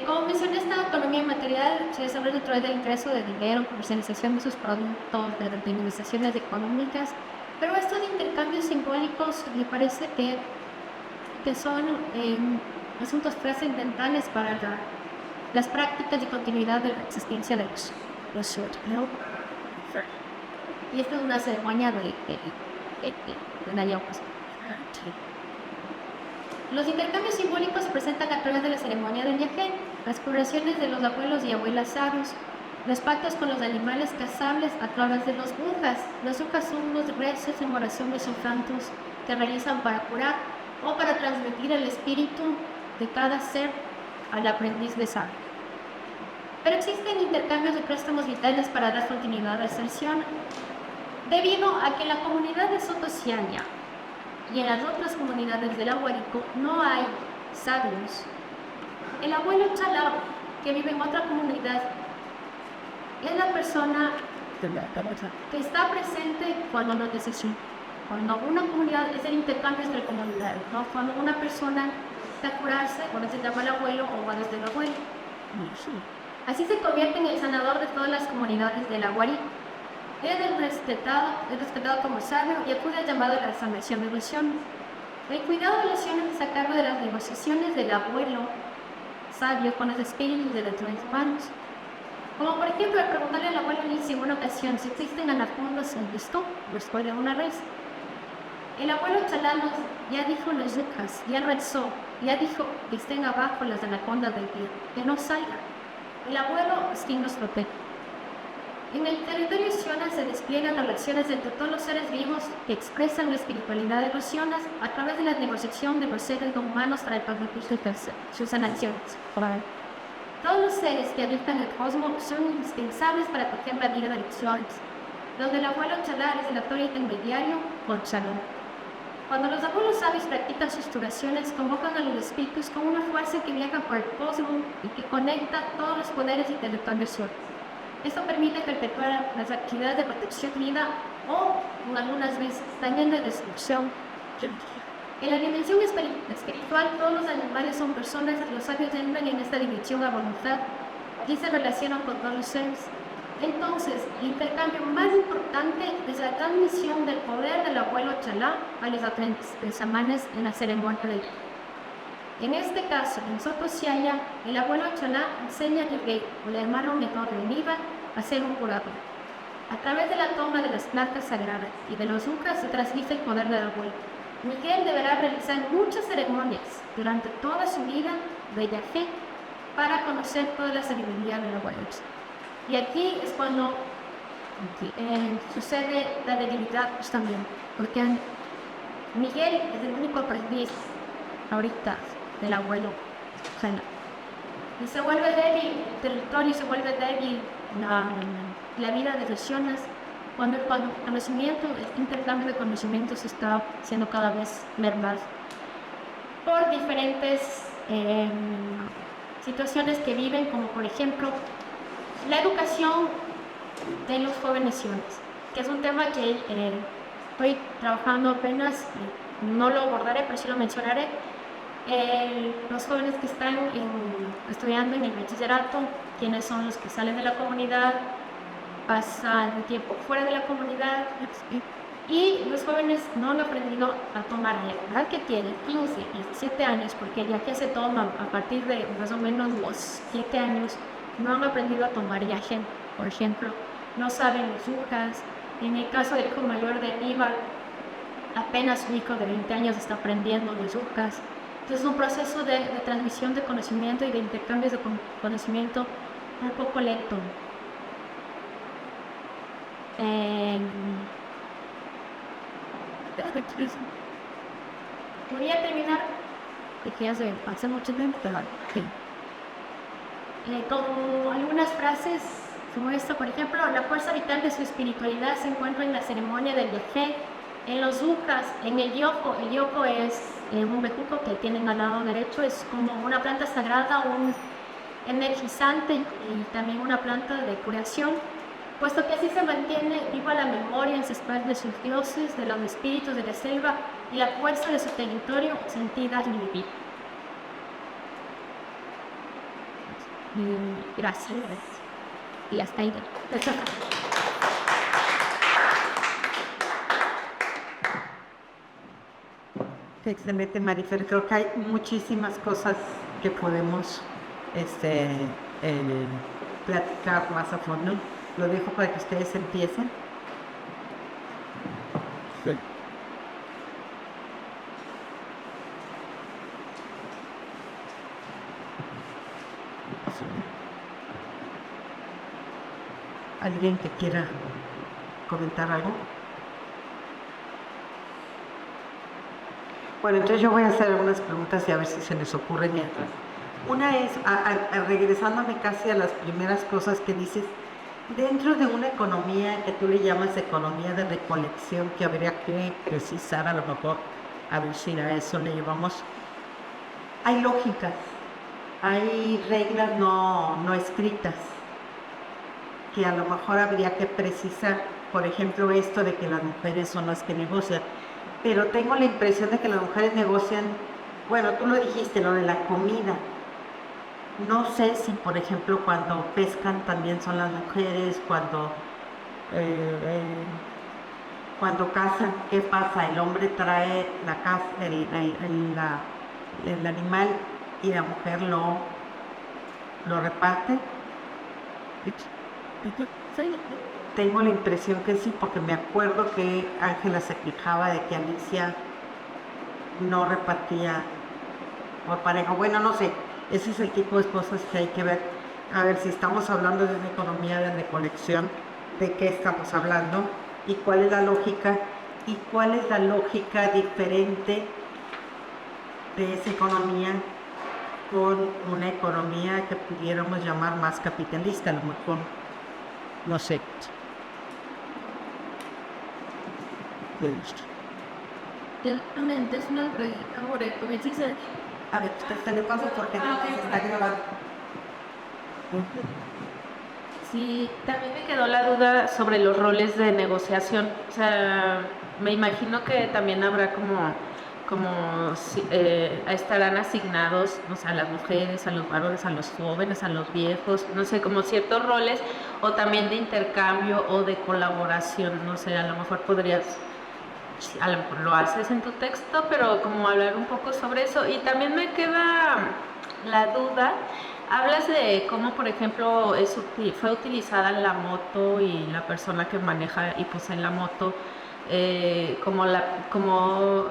Como mencioné, esta economía material se desarrolla dentro del ingreso de dinero, comercialización de sus productos, de optimizaciones económicas, pero estos intercambios simbólicos me parece que son asuntos trascendentales para las prácticas y continuidad de la existencia de los ciudadanos. Y esta es una ceremonia de la ayahuasca. Los intercambios simbólicos se presentan a través de la ceremonia del viaje, las curaciones de los abuelos y abuelas sabios, los pactos con los animales cazables a través de los brujas. Los brujas son unos rezos en oraciones o cantos que realizan para curar o para transmitir el espíritu de cada ser al aprendiz de sabio. Pero existen intercambios de préstamos vitales para dar continuidad a la ascensión, debido a que en la comunidad de Sotosiaña y en las otras comunidades del Aguarico no hay sabios. El abuelo Chalao, que vive en otra comunidad, es la persona que está presente cuando lo necesita. Cuando una comunidad es el intercambio entre comunidades, ¿no? Cuando una persona está a curarse, cuando se llama el abuelo o cuando es el abuelo. Así se convierte en el sanador de todas las comunidades del Aguarico. Es respetado como sabio y acude al llamado de la sanación de ilusiones. El cuidado de ilusiones es a cargo de las negociaciones del abuelo sabio con los espíritus de los humanos. Como por ejemplo, al preguntarle al abuelo Nisi en una ocasión si existen anacondas en esto, después de una res. El abuelo Chalanos ya dijo los yucas, ya rezó, ya dijo que estén abajo las anacondas del día, que no salgan. El abuelo es quien nos protege. En el territorio Xiona se despliegan relaciones entre todos los seres vivos que expresan la espiritualidad de los Xionas a través de la negociación de los seres humanos para el beneficio de sus sanaciones. Todos los seres que habitan el cosmos son indispensables para proteger la vida de los Xionas, donde el abuelo Chalar es el actor intermediario con Chalar. Cuando los abuelos sabios practican sus curaciones, convocan a los espíritus con una fuerza que viaja por el cosmos y que conecta todos los poderes intelectuales Xionas. Esto permite perpetuar las actividades de protección vida o, algunas veces, también de destrucción. En la dimensión espiritual, todos los animales son personas y los sabios entran en esta dimensión a voluntad y se relacionan con todos los seres. Entonces, el intercambio más importante es la transmisión del poder del abuelo Chalá a los aprendices chamanes en la ceremonia del rey. En este caso, en Soto Siaya, el abuelo Chalá enseña al rey o el hermano menor de Niva a ser un curador. A través de la toma de las plantas sagradas y de los ucas se transmite el poder del abuelo. Miguel deberá realizar muchas ceremonias durante toda su vida de yagé para conocer toda la sabiduría del abuelo. Y aquí es cuando sucede la debilidad también, porque Miguel es el único aprendiz ahorita del abuelo Jena. Y se vuelve débil, el territorio se vuelve débil, la vida de personas, cuando el conocimiento, el intercambio de conocimientos está siendo cada vez mermado por diferentes situaciones que viven, como por ejemplo la educación de los jóvenes siones, que es un tema que estoy trabajando apenas, no lo abordaré, pero sí lo mencionaré. Los jóvenes que están estudiando en el bachillerato, quienes son los que salen de la comunidad, pasan el tiempo fuera de la comunidad, y los jóvenes no han aprendido a tomar la edad que tienen, 15, 17 años, porque ya que se toma a partir de más o menos los 7 años, no han aprendido a tomar yaje, por ejemplo, no saben los ujas. En el caso del hijo mayor de Aníbal, apenas su hijo de 20 años está aprendiendo los ujas. Entonces es un proceso de transmisión de conocimiento y de intercambios de conocimiento un poco lento. Voy a terminar, porque ya se pasa mucho tiempo, pero sí. Con algunas frases como esta, por ejemplo, la fuerza vital de su espiritualidad se encuentra en la ceremonia del yagé, en los ucas, en el yoko. El yoko es un bejuco que tienen al lado derecho, es como una planta sagrada, un energizante y también una planta de curación, puesto que así se mantiene viva la memoria ancestral de sus dioses, de los espíritus de la selva y la fuerza de su territorio sentida y vivida. Gracias. Y hasta ahí. Excelente, Marifer. Creo que hay muchísimas cosas que podemos platicar más a fondo. Lo dejo para que ustedes empiecen. Sí. ¿Alguien que quiera comentar algo? Bueno, entonces yo voy a hacer algunas preguntas y a ver si se les ocurre mientras. Una es, regresándome casi a las primeras cosas que dices, dentro de una economía que tú le llamas economía de recolección, que habría que precisar a lo mejor, a ver si a eso le llevamos, hay lógicas, hay reglas no escritas, que a lo mejor habría que precisar, por ejemplo, esto de que las mujeres son las que negocian, pero tengo la impresión de que las mujeres negocian, bueno, tú lo dijiste, lo de la comida. No sé si, por ejemplo, cuando pescan también son las mujeres, cuando cazan, ¿qué pasa? El hombre trae la caza, el animal y la mujer lo reparte. Tengo la impresión que sí, porque me acuerdo que Ángela se quejaba de que Alicia no repartía por pareja. Bueno, no sé, ese es el tipo de cosas que hay que ver. A ver si estamos hablando de una economía de recolección, de qué estamos hablando y cuál es la lógica y cuál es la lógica diferente de esa economía con una economía que pudiéramos llamar más capitalista, a lo mejor. No sé. A ver, usted le pasa porque se está grabando. Sí, también me quedó la duda sobre los roles de negociación. O sea, me imagino que también habrá como estarán asignados, o sea, a las mujeres, a los varones, a los jóvenes, a los viejos, no sé, como ciertos roles, o también de intercambio o de colaboración, no sé, a lo mejor podrías, a lo mejor lo haces en tu texto, pero como hablar un poco sobre eso. Y también me queda la duda, hablas de cómo, por ejemplo, fue utilizada la moto y la persona que maneja y posee la moto, como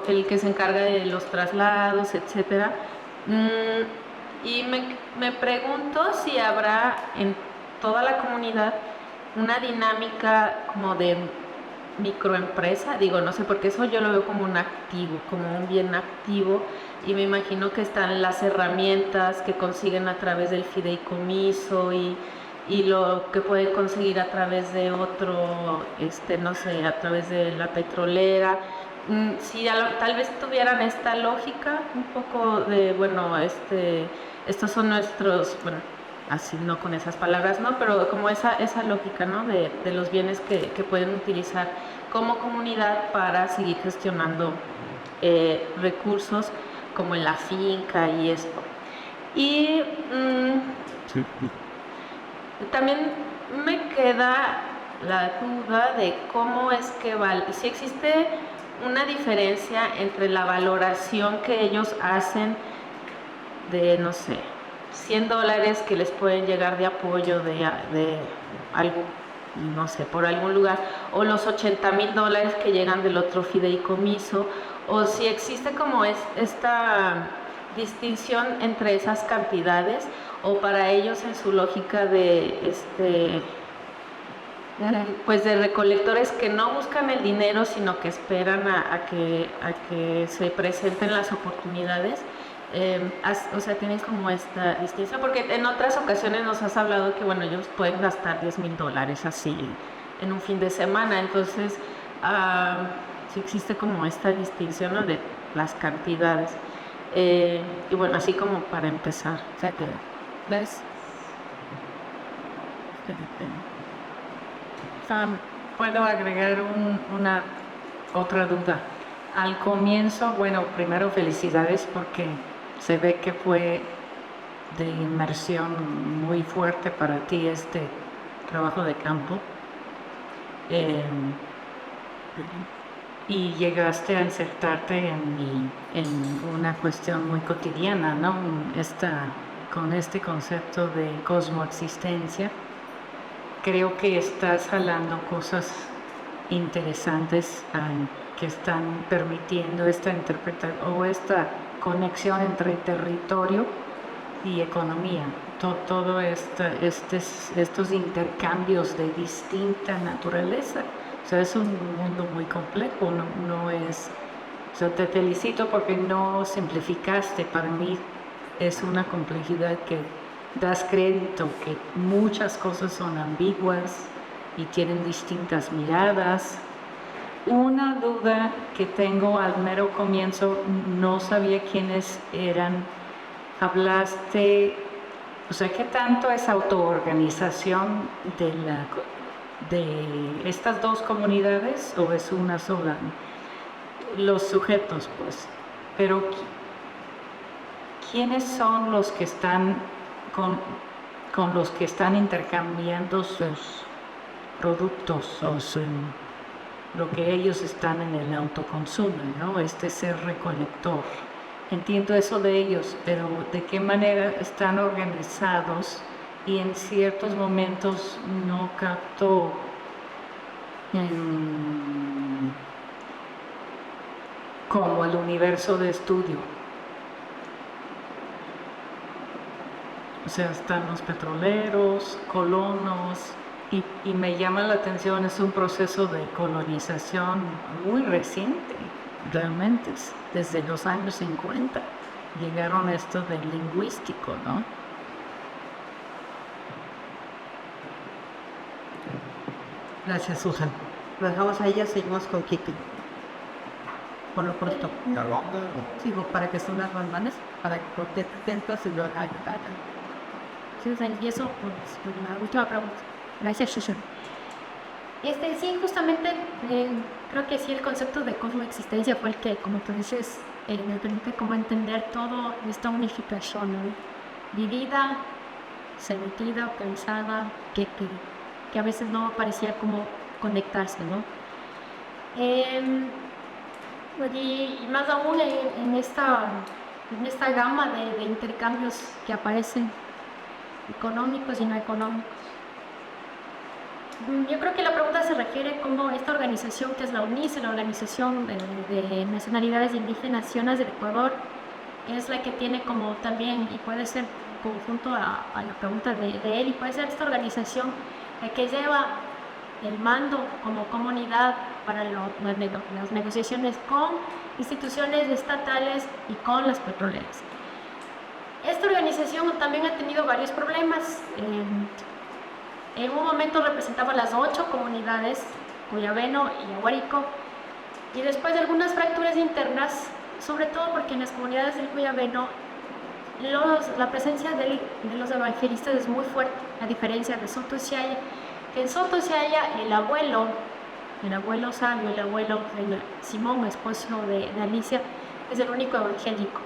el que se encarga de los traslados, etcétera. Y me pregunto si habrá en toda la comunidad una dinámica como de microempresa, digo, no sé, porque eso yo lo veo como un activo, como un bien activo, y me imagino que están las herramientas que consiguen a través del fideicomiso y lo que pueden conseguir a través de otro, no sé, a través de la petrolera. Si tal vez tuvieran esta lógica, un poco de, bueno, estos son nuestros, bueno, así no con esas palabras, ¿no? Pero como esa lógica, ¿no? De los bienes que pueden utilizar como comunidad para seguir gestionando recursos como en la finca y esto. Y también me queda la duda de cómo es que si existe una diferencia entre la valoración que ellos hacen de, no sé, $100 que les pueden llegar de apoyo de algo, no sé, por algún lugar, o los $80,000 que llegan del otro fideicomiso, o si existe como esta distinción entre esas cantidades, o para ellos en su lógica de pues de recolectores que no buscan el dinero, sino que esperan a que se presenten las oportunidades. O sea, tienes como esta distinción, porque en otras ocasiones nos has hablado que, bueno, ellos pueden gastar $10,000 así en un fin de semana, entonces sí existe como esta distinción, ¿no?, de las cantidades. Y bueno, así como para empezar, o sea, que, ¿ves? Puedo agregar una otra duda. Al comienzo, bueno, primero felicidades porque se ve que fue de inmersión muy fuerte para ti este trabajo de campo. Y llegaste a insertarte en una cuestión muy cotidiana, ¿no? Con este concepto de cosmoexistencia. Creo que estás jalando cosas interesantes que están permitiendo esta interpretación o esta conexión entre territorio y economía. Todo estos intercambios de distinta naturaleza. O sea, es un mundo muy complejo, no es... O sea, te felicito porque no simplificaste. Para mí es una complejidad que das crédito, que muchas cosas son ambiguas y tienen distintas miradas. Una duda que tengo al mero comienzo, no sabía quiénes eran. Hablaste, o sea, ¿qué tanto es autoorganización de estas dos comunidades o es una sola? Los sujetos, pues. Pero ¿quiénes son los que están con los que están intercambiando sus productos o lo que ellos están en el autoconsumo, ¿no? Ser recolector? Entiendo eso de ellos, pero ¿de qué manera están organizados? Y en ciertos momentos no capto como el universo de estudio. O sea, están los petroleros, colonos, y me llama la atención, es un proceso de colonización muy reciente, realmente, desde los años 50 llegaron esto del lingüístico, ¿no? Gracias, Susan. Lo dejamos a ella, seguimos con Kiki. Por lo pronto. Sigo para que son las bandanas, para que corte atentos y lo hagan. Susan, y eso, pues, la última pregunta. Gracias, Susan. Sí, justamente, creo que sí, el concepto de cosmoexistencia fue el que, como tú dices, me permite como entender toda esta unificación, ¿no? Vivida, sentida, pensada, que a veces no parecía como conectarse, ¿no? Y más aún en esta gama de intercambios que aparecen, económicos y no económicos. Yo creo que la pregunta se refiere cómo esta organización, que es la UNICE, la Organización de Nacionalidades Indígenas Naciones del Ecuador, es la que tiene como también, y puede ser conjunto a la pregunta de él, y puede ser esta organización la que lleva el mando como comunidad para las negociaciones con instituciones estatales y con las petroleras. Esta organización también ha tenido varios problemas. En un momento representaba las 8 comunidades, Cuyabeno y Aguarico, y después de algunas fracturas internas, sobre todo porque en las comunidades del Cuyabeno la presencia de los evangelistas es muy fuerte, a diferencia de Soto Siaya, que en Soto Siaya el abuelo sabio, el abuelo de Simón, esposo de Alicia, es el único evangélico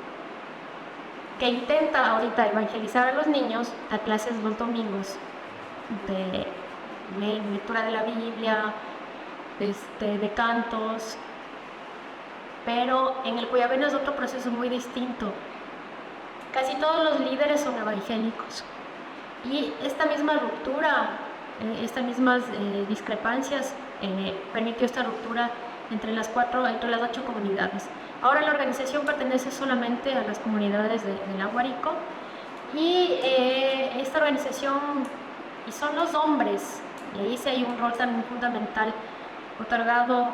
que intenta ahorita evangelizar a los niños a clases los domingos de lectura de la Biblia, de cantos, pero en el Cuyabeno es otro proceso muy distinto. Casi todos los líderes son evangélicos y esta misma ruptura, estas mismas discrepancias permitió esta ruptura entre las 8 comunidades. Ahora la organización pertenece solamente a las comunidades del Aguarico y esta organización, y son los hombres, y ahí sí hay un rol también fundamental otorgado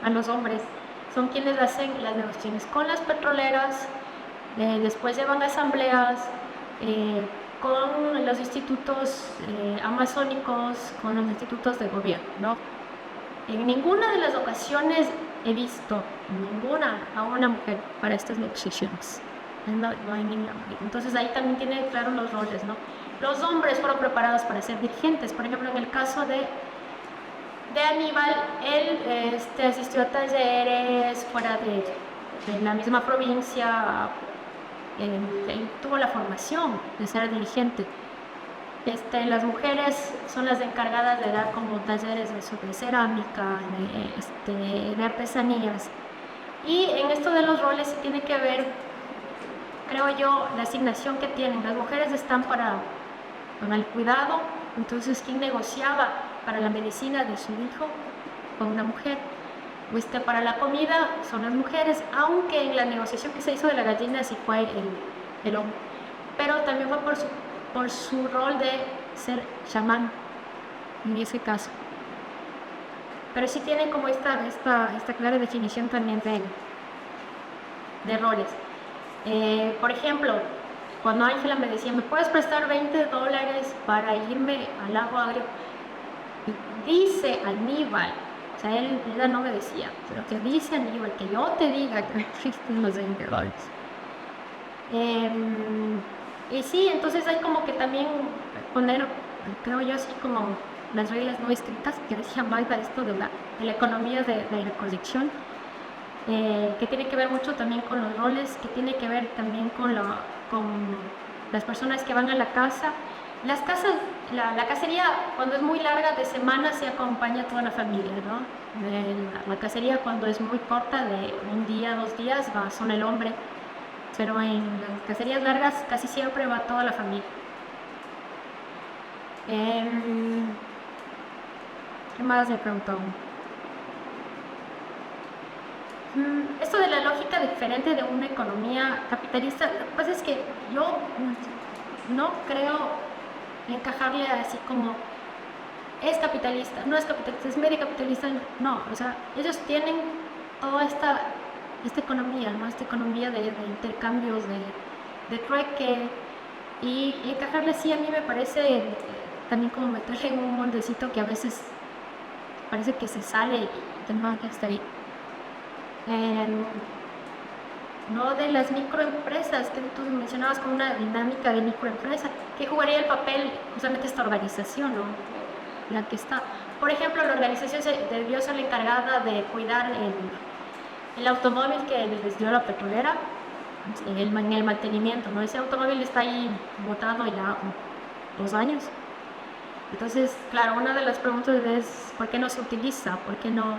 a los hombres, son quienes hacen las negociaciones con las petroleras, después llevan asambleas con los institutos amazónicos, con los institutos de gobierno, ¿no? En ninguna de las ocasiones he visto a una mujer para estas negociaciones. No hay ninguna. Entonces ahí también tiene claro los roles, ¿no? Los hombres fueron preparados para ser dirigentes. Por ejemplo, en el caso de Aníbal, él asistió a talleres fuera de la misma provincia, tuvo la formación de ser dirigente. Las mujeres son las encargadas de dar como talleres de cerámica, de artesanías. Y en esto de los roles tiene que ver, creo yo, la asignación que tienen. Las mujeres están para el cuidado, entonces quien negociaba para la medicina de su hijo con una mujer, para la comida son las mujeres, aunque en la negociación que se hizo de la gallina sí fue el hombre, pero también fue por su rol de ser chamán en ese caso. Pero sí tienen como esta clara definición también de roles. Por ejemplo, cuando Ángela me decía, ¿me puedes prestar $20 para irme al lago Agrio? Dice Aníbal, o sea, ella no me decía, pero que dice Aníbal, que yo te diga que existen los $20. Y sí, entonces hay como que también poner, creo yo, así como las reglas no escritas, que decía Magda, esto de la economía de la colección, que tiene que ver mucho también con los roles, que tiene que ver también con las personas que van a la casa. Las casas, la cacería, cuando es muy larga de semana, se acompaña a toda la familia, ¿no? La cacería, cuando es muy corta, de un día, 2 días, va solo el hombre. Pero en las cacerías largas casi siempre va toda la familia. ¿Qué más me preguntó? Esto de la lógica diferente de una economía capitalista, lo que pasa es que yo no creo encajarle así como es capitalista, no es capitalista, es medio capitalista, no, o sea, ellos tienen toda esta economía, ¿no? Esta economía de intercambios, de trueque, y encajarle así a mí me parece también como meterle en un moldecito que a veces parece que se sale y tenemos que estar ahí. No de las microempresas que tú mencionabas como una dinámica de microempresa, que jugaría el papel justamente esta organización, ¿no? La que está, por ejemplo, la organización debió ser la encargada de cuidar el automóvil que les dio la petrolera en el mantenimiento, ¿no? Ese automóvil está ahí botado ya 2 años. Entonces, claro, una de las preguntas es ¿por qué no se utiliza? ¿Por qué no?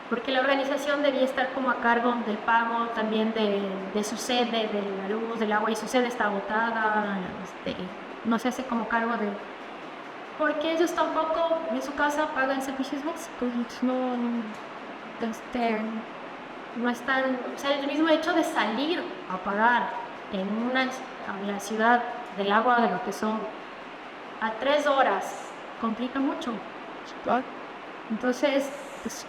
Porque la organización debía estar como a cargo del pago también de su sede, de la luz, del agua, y su sede está agotada, no se hace como cargo de... Porque ellos tampoco en su casa pagan servicios básicos, no están, o sea, el mismo hecho de salir a pagar a la ciudad del agua de lo que son a 3 horas complica mucho. Entonces,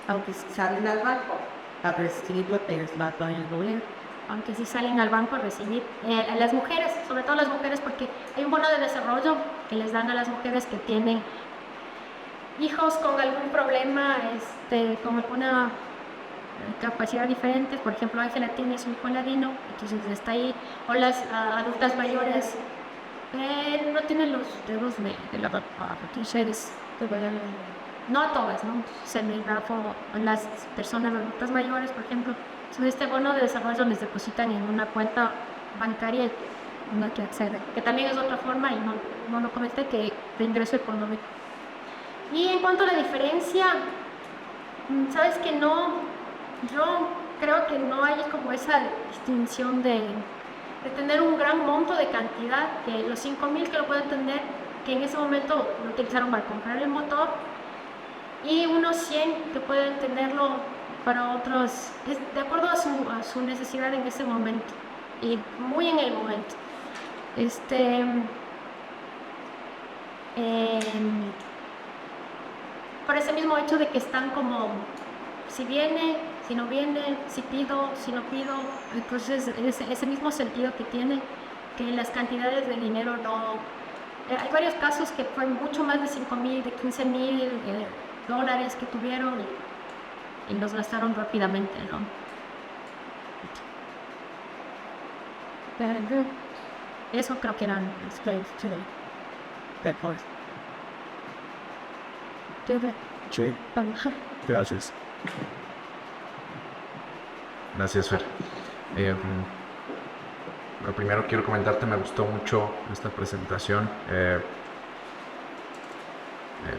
Aunque si salen al banco a recibir lo que les va a dar el gobierno. aunque sí salen al banco a recibir, a las mujeres, sobre todo las mujeres, porque hay un bono de desarrollo que les dan a las mujeres que tienen hijos con algún problema, con alguna capacidad diferente. Por ejemplo, Ángela tiene su hijo ladino, entonces está ahí, o las adultas mayores no tienen los dedos de la mano, entonces no a todas, ¿no? Se me grafo a las personas adultas mayores, por ejemplo. Entonces, este bono de desarrollo les depositan en una cuenta bancaria en la que acceden, que también es otra forma, y no lo comenté, que de ingreso económico. Y en cuanto a la diferencia, sabes que no, yo creo que no hay como esa distinción de tener un gran monto de cantidad, que los 5.000 que lo puedo entender, que en ese momento lo utilizaron para comprar el motor, y unos 100 que pueden tenerlo para otros, de acuerdo a su necesidad en ese momento, y muy en el momento. Por ese mismo hecho de que están como, si viene, si no viene, si pido, si no pido, entonces ese mismo sentido que tiene, que las cantidades de dinero no... hay varios casos que fue mucho más de 5.000, de 15.000 dólares que tuvieron y los gastaron rápidamente, ¿no? Eso creo que eran Sí, gracias. Gracias, Fer. Lo primero quiero comentarte, me gustó mucho esta presentación.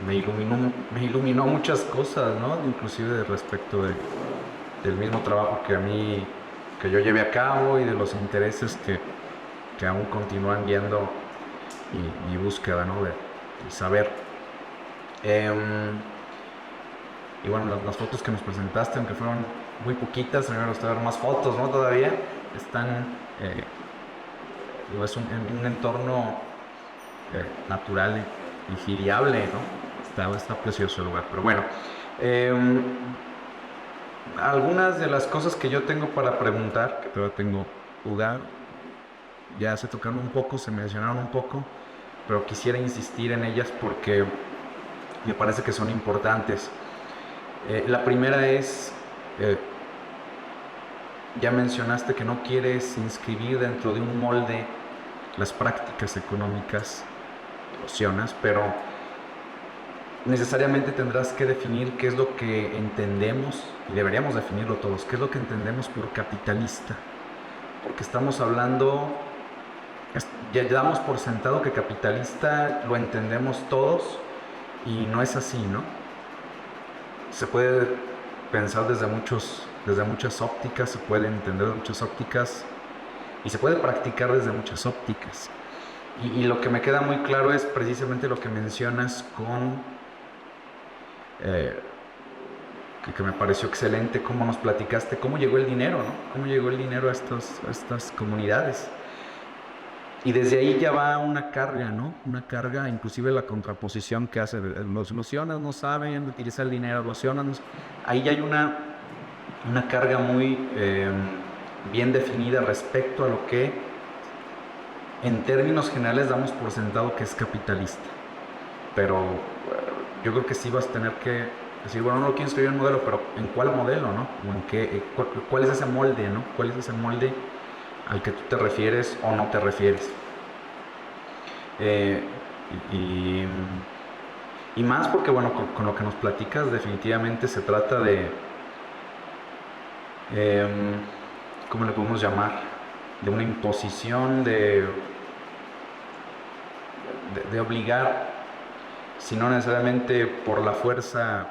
Me iluminó muchas cosas, ¿no? Inclusive respecto del mismo trabajo que yo llevé a cabo, y de los intereses que aún continúan guiando mi búsqueda, ¿no? de saber. Y bueno, las fotos que nos presentaste, aunque fueron muy poquitas, a mí me gustaría ver más fotos, ¿no? Todavía están, es un entorno natural y giriable, ¿no? Está precioso el lugar. Pero bueno, algunas de las cosas que yo tengo para preguntar, que todavía tengo lugar, ya se tocaron un poco, se mencionaron un poco, pero quisiera insistir en ellas porque me parece que son importantes. La primera es, ya mencionaste que no quieres inscribir dentro de un molde las prácticas económicas ociosas, pero necesariamente tendrás que definir qué es lo que entendemos, y deberíamos definirlo todos, qué es lo que entendemos por capitalista, porque estamos hablando, ya damos por sentado que capitalista lo entendemos todos, y no es así, ¿no? Se puede pensar desde muchas ópticas, se puede entender de muchas ópticas, y se puede practicar desde muchas ópticas. Y lo que me queda muy claro es precisamente lo que mencionas que me pareció excelente, cómo nos platicaste, cómo llegó el dinero, ¿no? Cómo llegó el dinero a estas comunidades. Y desde ahí ya va una carga, ¿no? Una carga, inclusive la contraposición que hace. Los sionas no saben utilizar el dinero, los sionas... Ahí ya hay una carga muy bien definida respecto a lo que en términos generales damos por sentado que es capitalista. Pero yo creo que sí vas a tener que decir, bueno, no quiero escribir un modelo, pero ¿en cuál modelo, no? ¿O en qué, cuál es ese molde, no? ¿Cuál es ese molde al que tú te refieres o no te refieres? Y más porque, bueno, con lo que nos platicas definitivamente se trata de ¿cómo le podemos llamar? De una imposición de obligar, si no necesariamente por la fuerza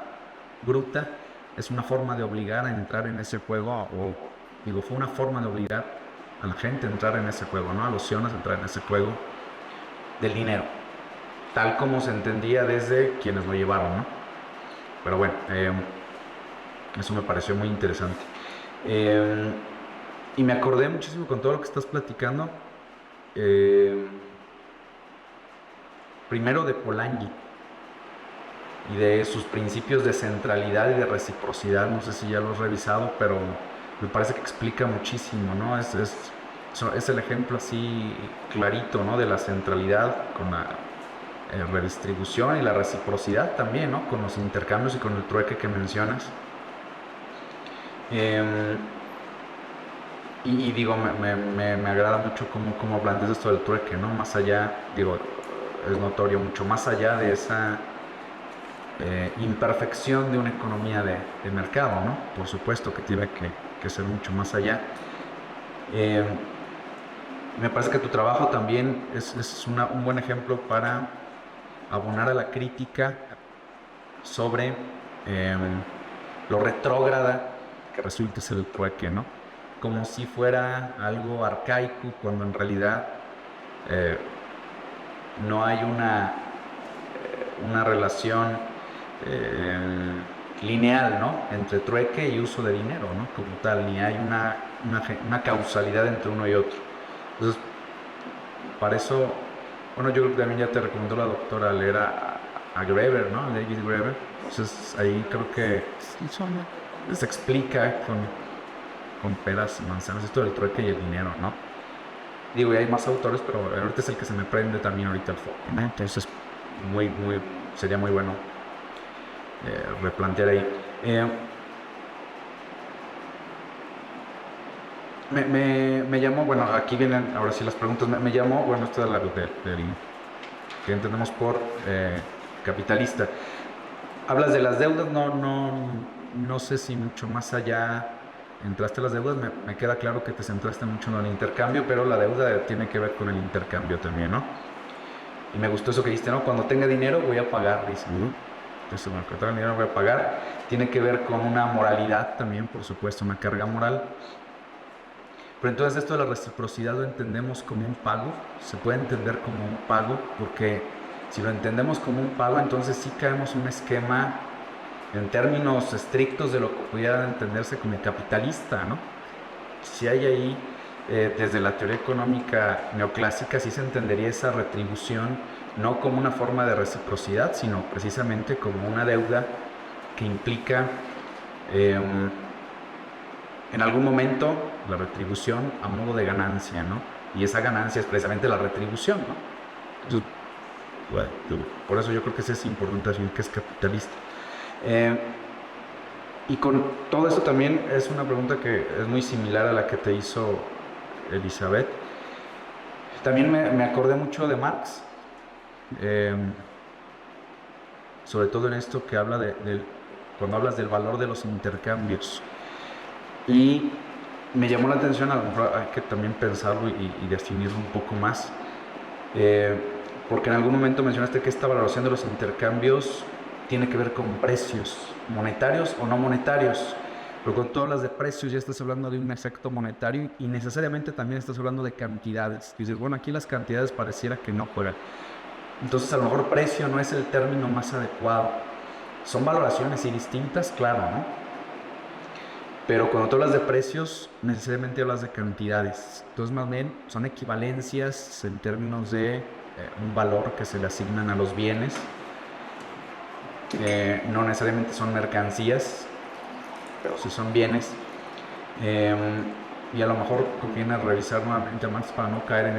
bruta, es una forma de obligar a entrar en ese juego, o digo, fue una forma de obligar a la gente a entrar en ese juego, ¿no? A los siones a entrar en ese juego del dinero, tal como se entendía desde quienes lo llevaron, ¿no? Pero bueno, eso me pareció muy interesante. Y me acordé muchísimo con todo lo que estás platicando, primero de Polanyi y de sus principios de centralidad y de reciprocidad. No sé si ya lo has revisado, pero me parece que explica muchísimo, ¿no? Es el ejemplo así clarito, ¿no? De la centralidad con la redistribución y la reciprocidad también, ¿no? Con los intercambios y con el trueque que mencionas. Y digo, me agrada mucho cómo planteas esto del trueque, ¿no? Más allá, digo, es notorio, mucho más allá de esa imperfección de una economía de mercado, ¿no? Por supuesto que tiene que ser mucho más allá. Me parece que tu trabajo también es un buen ejemplo para abonar a la crítica sobre lo retrógrada que resulta ser el trueque, ¿no? Como si fuera algo arcaico, cuando en realidad no hay una relación lineal, ¿no? Entre trueque y uso de dinero, ¿no? Como tal, ni hay una causalidad entre uno y otro. Entonces, para eso, bueno, yo creo que también ya te recomendó la doctora leer a Greber, ¿no? A David Greber. Entonces, ahí creo que se explica con peras y manzanas esto del trueque y el dinero, ¿no? Digo, y hay más autores, pero ahorita es el que se me prende también ahorita el foco, ¿no? Entonces, sería muy bueno replantear ahí. Me llamó, bueno, aquí vienen ahora sí las preguntas. Me llamó, bueno, esto de del que entendemos por capitalista. Hablas de las deudas, no sé si mucho más allá entraste a las deudas. Me queda claro que te centraste mucho en el intercambio, pero la deuda tiene que ver con el intercambio también, ¿no? Y me gustó eso que dijiste, ¿no? Cuando tenga dinero voy a pagar, dice. Entonces, bueno, cuando tenga dinero voy a pagar. Tiene que ver con una moralidad también, por supuesto, una carga moral. Pero entonces esto de la reciprocidad lo entendemos como un pago. Se puede entender como un pago, porque si lo entendemos como un pago, entonces sí caemos en un esquema en términos estrictos de lo que pudiera entenderse como capitalista, ¿no? Si hay ahí, desde la teoría económica neoclásica, sí se entendería esa retribución no como una forma de reciprocidad, sino precisamente como una deuda que implica en algún momento la retribución a modo de ganancia, ¿no? Y esa ganancia es precisamente la retribución, ¿no? Entonces, bueno, por eso yo creo que es importante decir que es capitalista. Y con todo esto también es una pregunta que es muy similar a la que te hizo Elizabeth. También me acordé mucho de Marx, sobre todo en esto que habla cuando hablas del valor de los intercambios. Y me llamó la atención, a lo mejor hay que también pensarlo y definirlo un poco más, porque en algún momento mencionaste que esta valoración de los intercambios tiene que ver con precios monetarios o no monetarios, pero cuando tú hablas de precios ya estás hablando de un efecto monetario y necesariamente también estás hablando de cantidades. Y dices, bueno, aquí las cantidades pareciera que no juegan. Entonces a lo mejor precio no es el término más adecuado. Son valoraciones y distintas, claro, ¿no? Pero cuando tú hablas de precios, necesariamente hablas de cantidades. Entonces más bien son equivalencias en términos de un valor que se le asignan a los bienes. No necesariamente son mercancías, pero sí son bienes. Y a lo mejor conviene revisar nuevamente más para no caer en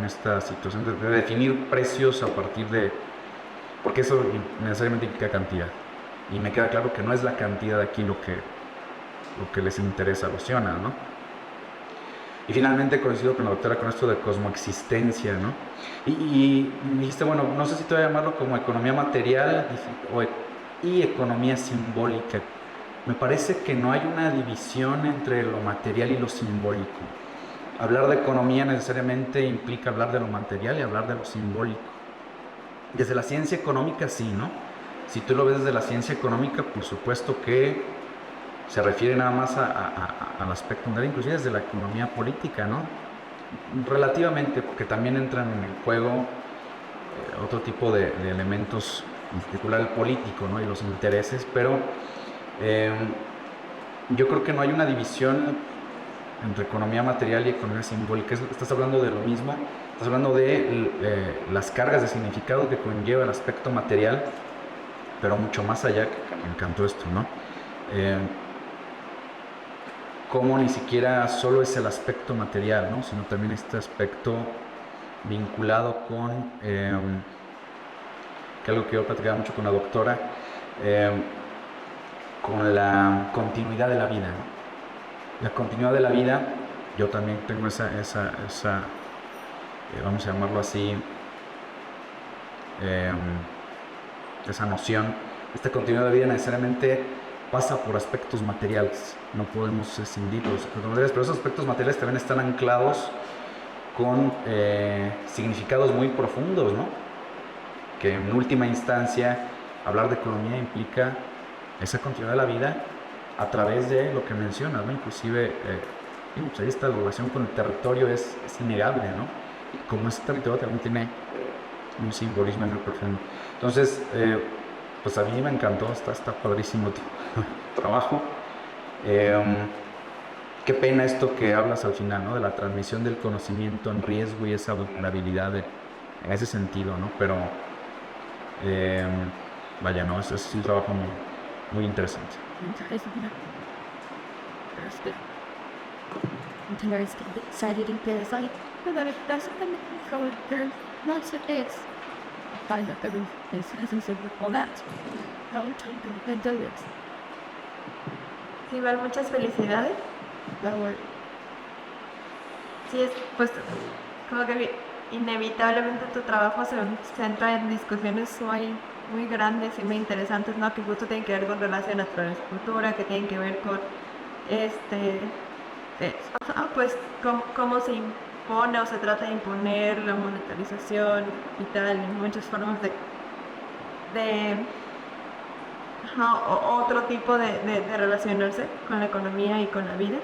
esta situación de definir precios a partir de... porque eso necesariamente implica cantidad. Y me queda claro que no es la cantidad aquí lo que les interesa a los sionas, ¿no? Y finalmente coincido con la doctora con esto de cosmoexistencia, ¿no? Y me dijiste, bueno, no sé si te voy a llamarlo como economía material y economía simbólica. me parece que no hay una división entre lo material y lo simbólico. Hablar de economía necesariamente implica hablar de lo material y hablar de lo simbólico. Desde la ciencia económica sí, ¿no? Si tú lo ves desde la ciencia económica, por supuesto que se refiere nada más al aspecto mundial, inclusive desde la economía política, ¿no? Relativamente, porque también entran en el juego otro tipo de elementos, en particular el político, ¿no? Y los intereses, pero yo creo que no hay una división entre economía material y economía simbólica. Estás hablando de lo mismo, estás hablando de las cargas de significado que conlleva el aspecto material, pero mucho más allá, que me encantó esto, ¿no? Como ni siquiera solo es el aspecto material, ¿no? Sino también este aspecto vinculado con, que algo que yo platicaba mucho con la doctora, con la continuidad de la vida, ¿no? La continuidad de la vida, yo también tengo esa vamos a llamarlo así, esa noción. Esta continuidad de la vida necesariamente pasa por aspectos materiales, no podemos escindir los aspectos materiales, pero esos aspectos materiales también están anclados con significados muy profundos, ¿no? Que en última instancia hablar de economía implica esa continuidad de la vida a través de lo que mencionas, ¿no? Inclusive pues ahí esta relación con el territorio es innegable, ¿no? Y como ese territorio también tiene un simbolismo muy profundo. Entonces, pues a mí me encantó, está padrísimo tu trabajo. Qué pena esto que hablas al final, ¿no? De la transmisión del conocimiento en riesgo y esa vulnerabilidad en ese sentido, ¿no? Pero, vaya, no, es un trabajo muy interesante. Igual, muchas felicidades. Sí, es pues como que inevitablemente tu trabajo se centra en discusiones muy grandes y muy interesantes, ¿no? Que justo tienen que ver con relación a la cultura, que tienen que ver con pues cómo se impone o se trata de imponer la monetarización y tal, y muchas formas de otro tipo de relacionarse con la economía y con la vida.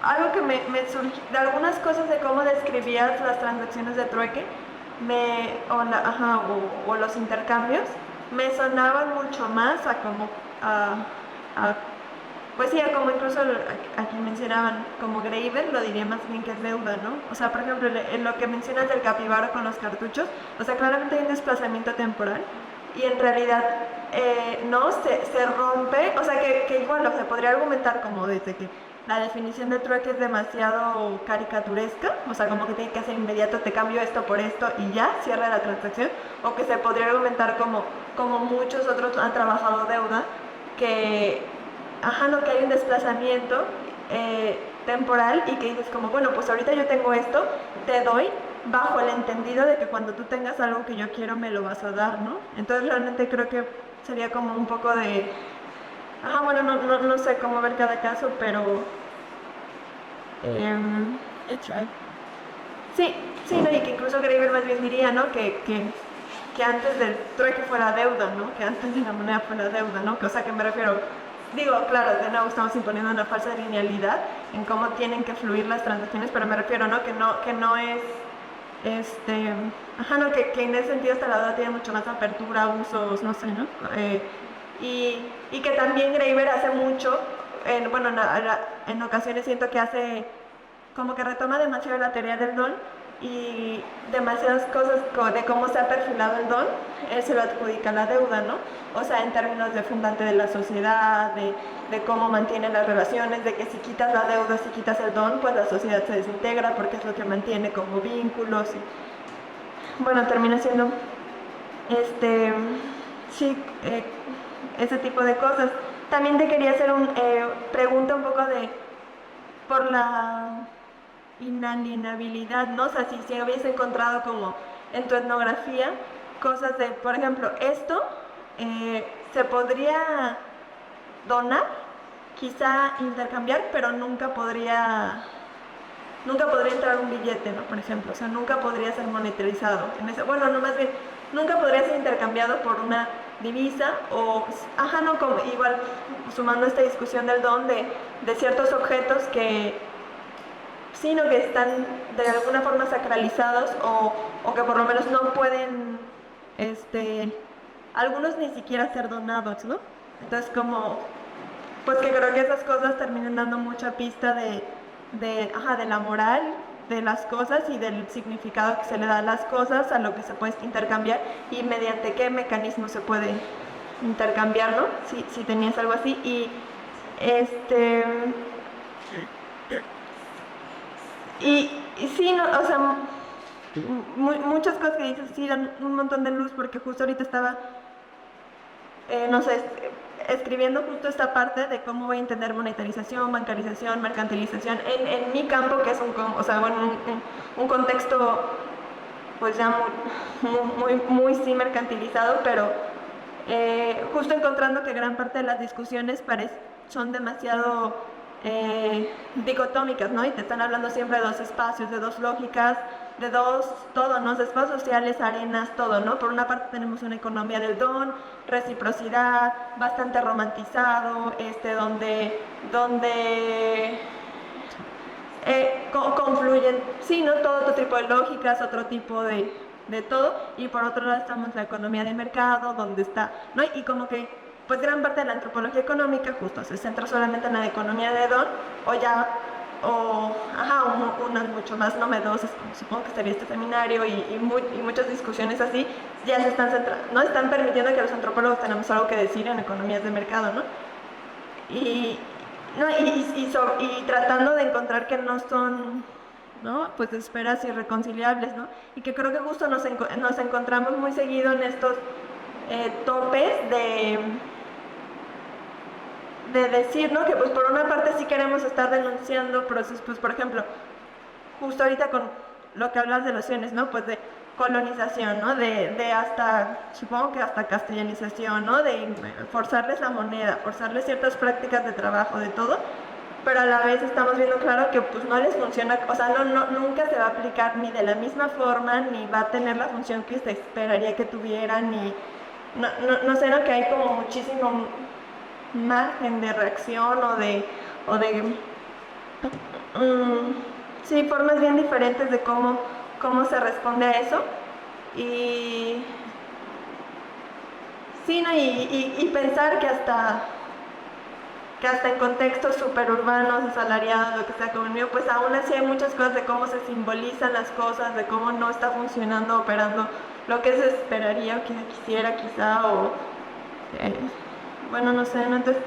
Algo que me surgió, de algunas cosas de cómo describías las transacciones de trueque o los intercambios, me sonaban mucho más a como pues sí, como incluso aquí mencionaban como Graeber, lo diría más bien que es deuda, ¿no? O sea, por ejemplo, en lo que mencionas del capibara con los cartuchos, o sea, claramente hay un desplazamiento temporal y en realidad no se rompe, o sea, que igual se podría argumentar como desde que la definición de trueque es demasiado caricaturesca, o sea, como que tiene que ser inmediato, te cambio esto por esto y ya, cierra la transacción, o que se podría argumentar como muchos otros han trabajado deuda, que que hay un desplazamiento temporal y que dices como, bueno, pues ahorita yo tengo esto, te doy bajo el entendido de que cuando tú tengas algo que yo quiero me lo vas a dar, ¿no? Entonces realmente creo que sería como un poco de, bueno, no sé cómo ver cada caso, pero sí, no, y que incluso Graeber más bien diría, ¿no? Que antes del trueque fuera deuda, ¿no? Que antes de la moneda fuera deuda, ¿no? O sea, que me refiero, digo, claro, de nuevo estamos imponiendo una falsa linealidad en cómo tienen que fluir las transacciones, pero me refiero, ¿no? Que no es, que en ese sentido hasta la deuda tiene mucho más apertura, usos, no sé, ¿no? Y que también Graeber hace mucho, en ocasiones siento que hace, como que retoma demasiado la teoría del don, y demasiadas cosas de cómo se ha perfilado el don, él se lo adjudica a la deuda, ¿no? O sea, en términos de fundante de la sociedad, de cómo mantiene las relaciones, de que si quitas la deuda, si quitas el don, pues la sociedad se desintegra porque es lo que mantiene como vínculos. Y, bueno, termina siendo, ese tipo de cosas. También te quería hacer pregunta un poco por la inalienabilidad, ¿no? O sea, si habías encontrado como en tu etnografía cosas de, por ejemplo, esto se podría donar, quizá intercambiar, pero nunca podría entrar un billete, ¿no? Por ejemplo, o sea, nunca podría ser monetarizado. Bueno, no, más bien, nunca podría ser intercambiado por una divisa o, no, como, igual, sumando esta discusión del don de ciertos objetos que, sino que están de alguna forma sacralizados o que por lo menos no pueden, algunos ni siquiera ser donados, ¿no? Entonces, como, pues que creo que esas cosas terminan dando mucha pista de la moral de las cosas y del significado que se le da a las cosas, a lo que se puede intercambiar y mediante qué mecanismo se puede intercambiar, ¿no? Si tenías algo así. Y sí, no, o sea, muchas cosas que dices sí dan un montón de luz, porque justo ahorita estaba, no sé, escribiendo justo esta parte de cómo voy a entender monetarización, bancarización, mercantilización en mi campo, que es un contexto pues ya muy sí mercantilizado, pero justo encontrando que gran parte de las discusiones son demasiado dicotómicas, ¿no? Y te están hablando siempre de dos espacios, de dos lógicas, de todo, ¿no? De espacios sociales, arenas, todo, ¿no? Por una parte tenemos una economía del don, reciprocidad, bastante romantizado, donde confluyen, sí, ¿no? Todo otro tipo de lógicas, otro tipo de todo, y por otro lado estamos la economía de mercado, donde está, ¿no? Y como que, pues gran parte de la antropología económica justo se centra solamente en la economía de don, unas mucho más novedosas, como supongo que sería este seminario y muchas discusiones así, ya se están centrando, ¿no? Están permitiendo que los antropólogos tenemos algo que decir en economías de mercado, ¿no? Y tratando de encontrar que no son, ¿no? Pues esperas irreconciliables, ¿no? Y que creo que justo nos encontramos muy seguido en estos topes de decir, ¿no? Que pues por una parte sí queremos estar denunciando procesos, pues por ejemplo, justo ahorita con lo que hablas de los bienes, ¿no? Pues de colonización, ¿no? De hasta, supongo que hasta castellanización, ¿no? De forzarles la moneda, forzarles ciertas prácticas de trabajo, de todo, pero a la vez estamos viendo claro que pues no les funciona, o sea, nunca se va a aplicar ni de la misma forma, ni va a tener la función que se esperaría que tuviera, ni, no sé, ¿no? Que hay como muchísimo margen de reacción sí, formas bien diferentes de cómo se responde a eso. Y sí, ¿no? Y pensar que hasta en contextos superurbanos, asalariados, lo que sea como el mío, pues aún así hay muchas cosas de cómo se simbolizan las cosas, de cómo no está funcionando, operando lo que se esperaría o que se quisiera quizá, o bueno, no sé, ¿no? Entonces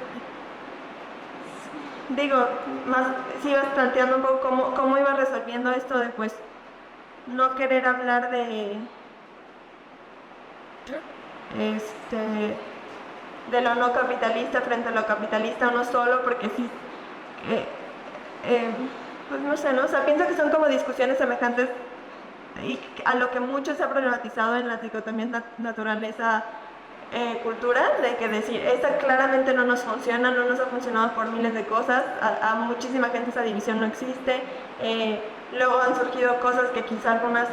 digo, más si ibas planteando un poco cómo iba resolviendo esto de pues no querer hablar de lo no capitalista frente a lo capitalista, uno solo, porque sí, pues no sé, ¿no? O sea, pienso que son como discusiones semejantes y a lo que mucho se ha problematizado en las dicotomías naturaleza cultura, de que decir, esta claramente no nos funciona, no nos ha funcionado por miles de cosas, a muchísima gente esa división no existe, luego han surgido cosas que quizá algunas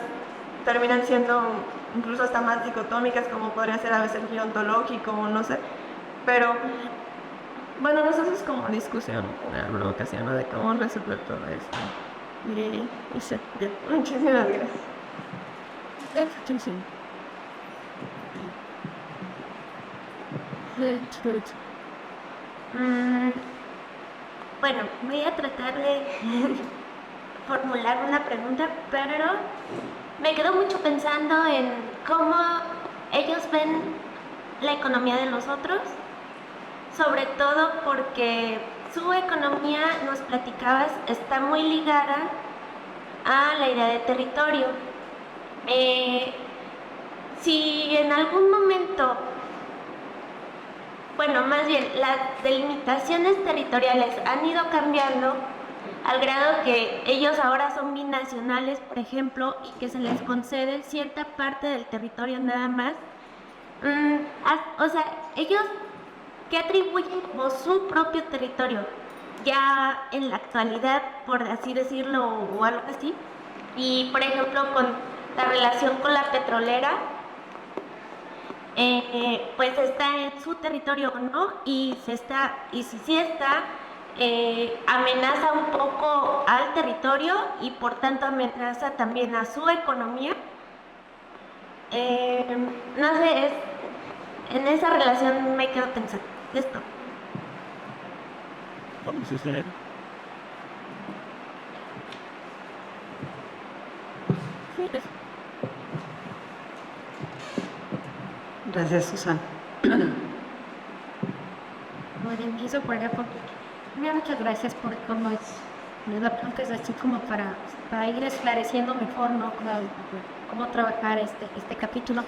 terminan siendo incluso hasta más dicotómicas, como podría ser a veces el giro ontológico, no sé, pero bueno, no sé, eso es como discusión, una provocación, ¿no? De cómo resolver todo esto. Y sí, bien, muchísimas gracias. Bueno, voy a tratar de formular una pregunta, pero me quedo mucho pensando en cómo ellos ven la economía de los otros, sobre todo porque su economía, nos platicabas, está muy ligada a la idea de territorio. Si en algún momento, bueno, más bien las delimitaciones territoriales han ido cambiando, al grado que ellos ahora son binacionales, por ejemplo, y que se les concede cierta parte del territorio nada más. O sea, ellos que atribuyen como su propio territorio, ya en la actualidad, por así decirlo, o algo así. Y, por ejemplo, con la relación con la petrolera, pues está en su territorio, ¿no? Y si sí está, amenaza un poco al territorio y por tanto amenaza también a su economía. No sé, en esa relación me quedo pensando esto. Gracias, Susana. Bueno, empiezo por acá porque muchas gracias por cómo me da preguntas así como para ir esclareciendo mejor, ¿no? Cómo trabajar este capítulo.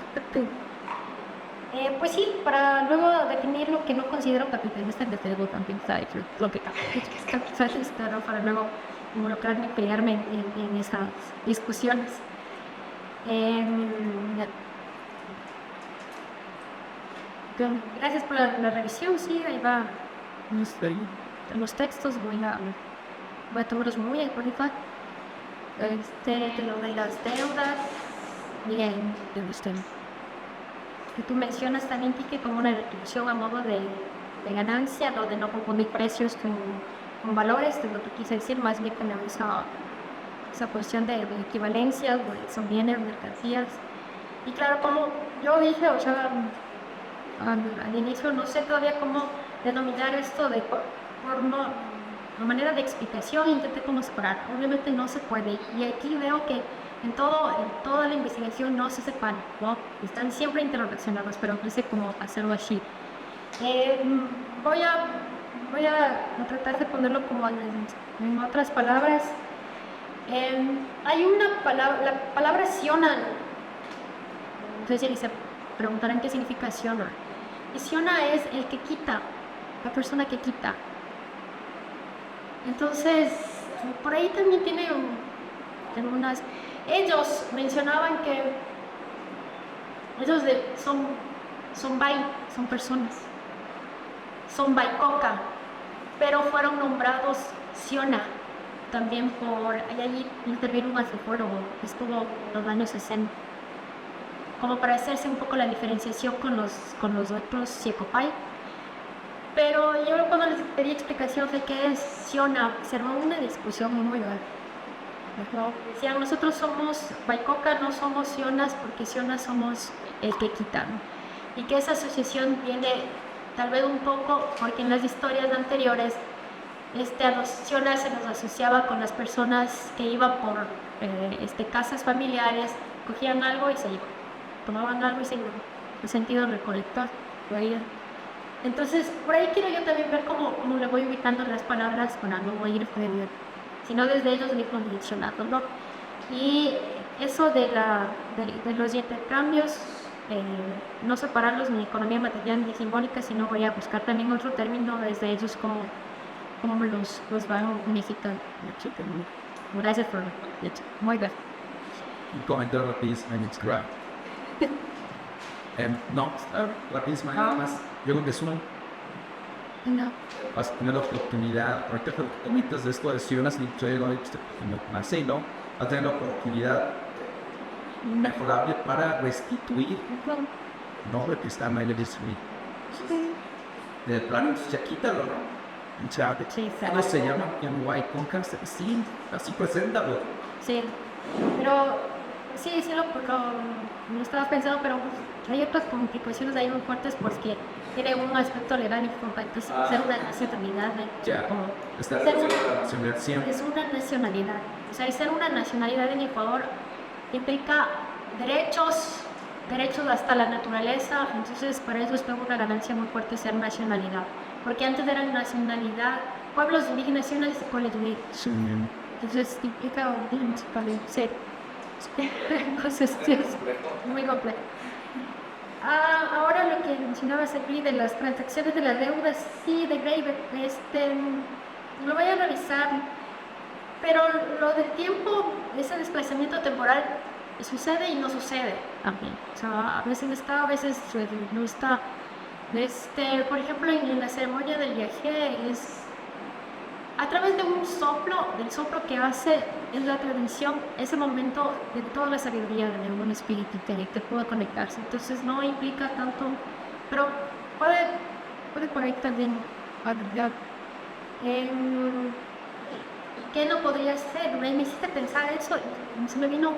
Pues sí, para luego definir lo que no considero capitalista, desde luego también está lo que es capitalista, ¿no? Para luego involucrarme y pelearme en esas discusiones. Gracias por la revisión, sí, ahí va los textos, voy a tomarlos muy en cuenta. Lo de las deudas, bien, que tú mencionas también, Quique, como una retribución a modo de ganancia, o de no confundir precios con valores, es lo que quise decir, más bien con esa cuestión de equivalencias, son bienes, mercancías. Y claro, como yo dije, o sea, al inicio no sé todavía cómo denominar esto de manera de explicación, intenté como separar, obviamente no se puede, y aquí veo que en toda la investigación no se separan, ¿no? Están siempre interrelacionados, pero no sé cómo hacerlo así. Voy a tratar de ponerlo como en otras palabras. Hay una palabra, la palabra Siona, entonces se preguntarán qué significa Siona. Y Siona es el que quita, la persona que quita. Entonces, por ahí también tiene algunas. Ellos mencionaban que ellos son personas, son Baikoka, pero fueron nombrados Siona también allí intervino un antropólogo, estuvo en los años 60, como para hacerse un poco la diferenciación con los otros Siekopai. Pero yo cuando les pedí explicación de qué es Siona, observó una discusión muy grande. Decían, nosotros somos Baikoka, no somos Sionas, porque Sionas somos el que quitan. Y que esa asociación viene tal vez un poco porque en las historias anteriores a los Sionas se nos asociaba con las personas que iban por casas familiares, cogían algo y se iban, tomaban algo y se iban, en sentido recolector. Entonces, por ahí quiero yo también ver cómo le voy ubicando las palabras para no voy a ir sino desde ellos mismos mencionando, ¿no? Y eso de los intercambios, no separarlos ni economía material ni simbólica, sino voy a buscar también otro término desde ellos como los van unificando. Gracias por muy bien. Comentar rapidísimo en Instagram. No, rapidísimo, nada más. Yo creo que es No. vas a tener la oportunidad, ahorita que comentas de esto de Sionas y así, ¿no? Vas a tener la oportunidad mejorable para restituir, no lo que está mal destruir. De plano, ya quítalo, ¿no? O sea, ¿cómo se llama? Ya no hay con cáncer, sí, así preséntalo. Sí, pero sí lo estaba pensando, pero hay otras complicaciones ahí muy fuertes porque tiene un aspecto legal importante, ser una nacionalidad. Ya, es una nacionalidad. O sea, ser una nacionalidad en Ecuador implica derechos hasta la naturaleza, entonces para eso es una ganancia muy fuerte ser nacionalidad. Porque antes eran nacionalidad, pueblos indígenas nacionales y pueblos indígenas. Entonces implica sí. Entonces es muy complejo. Ahora lo que mencionabas aquí de las transacciones de las deudas, sí, de Graeber, lo voy a revisar. Pero lo del tiempo, ese desplazamiento temporal, sucede y no sucede también. O sea, a veces está, a veces no está. Por ejemplo, en la ceremonia del viaje es a través de un soplo, del soplo que hace en la tradición, ese momento de toda la sabiduría de un espíritu que pueda conectarse. Entonces no implica tanto, pero puede por ahí también agregar. ¿Qué no podría ser? Me hiciste pensar eso, y se me vino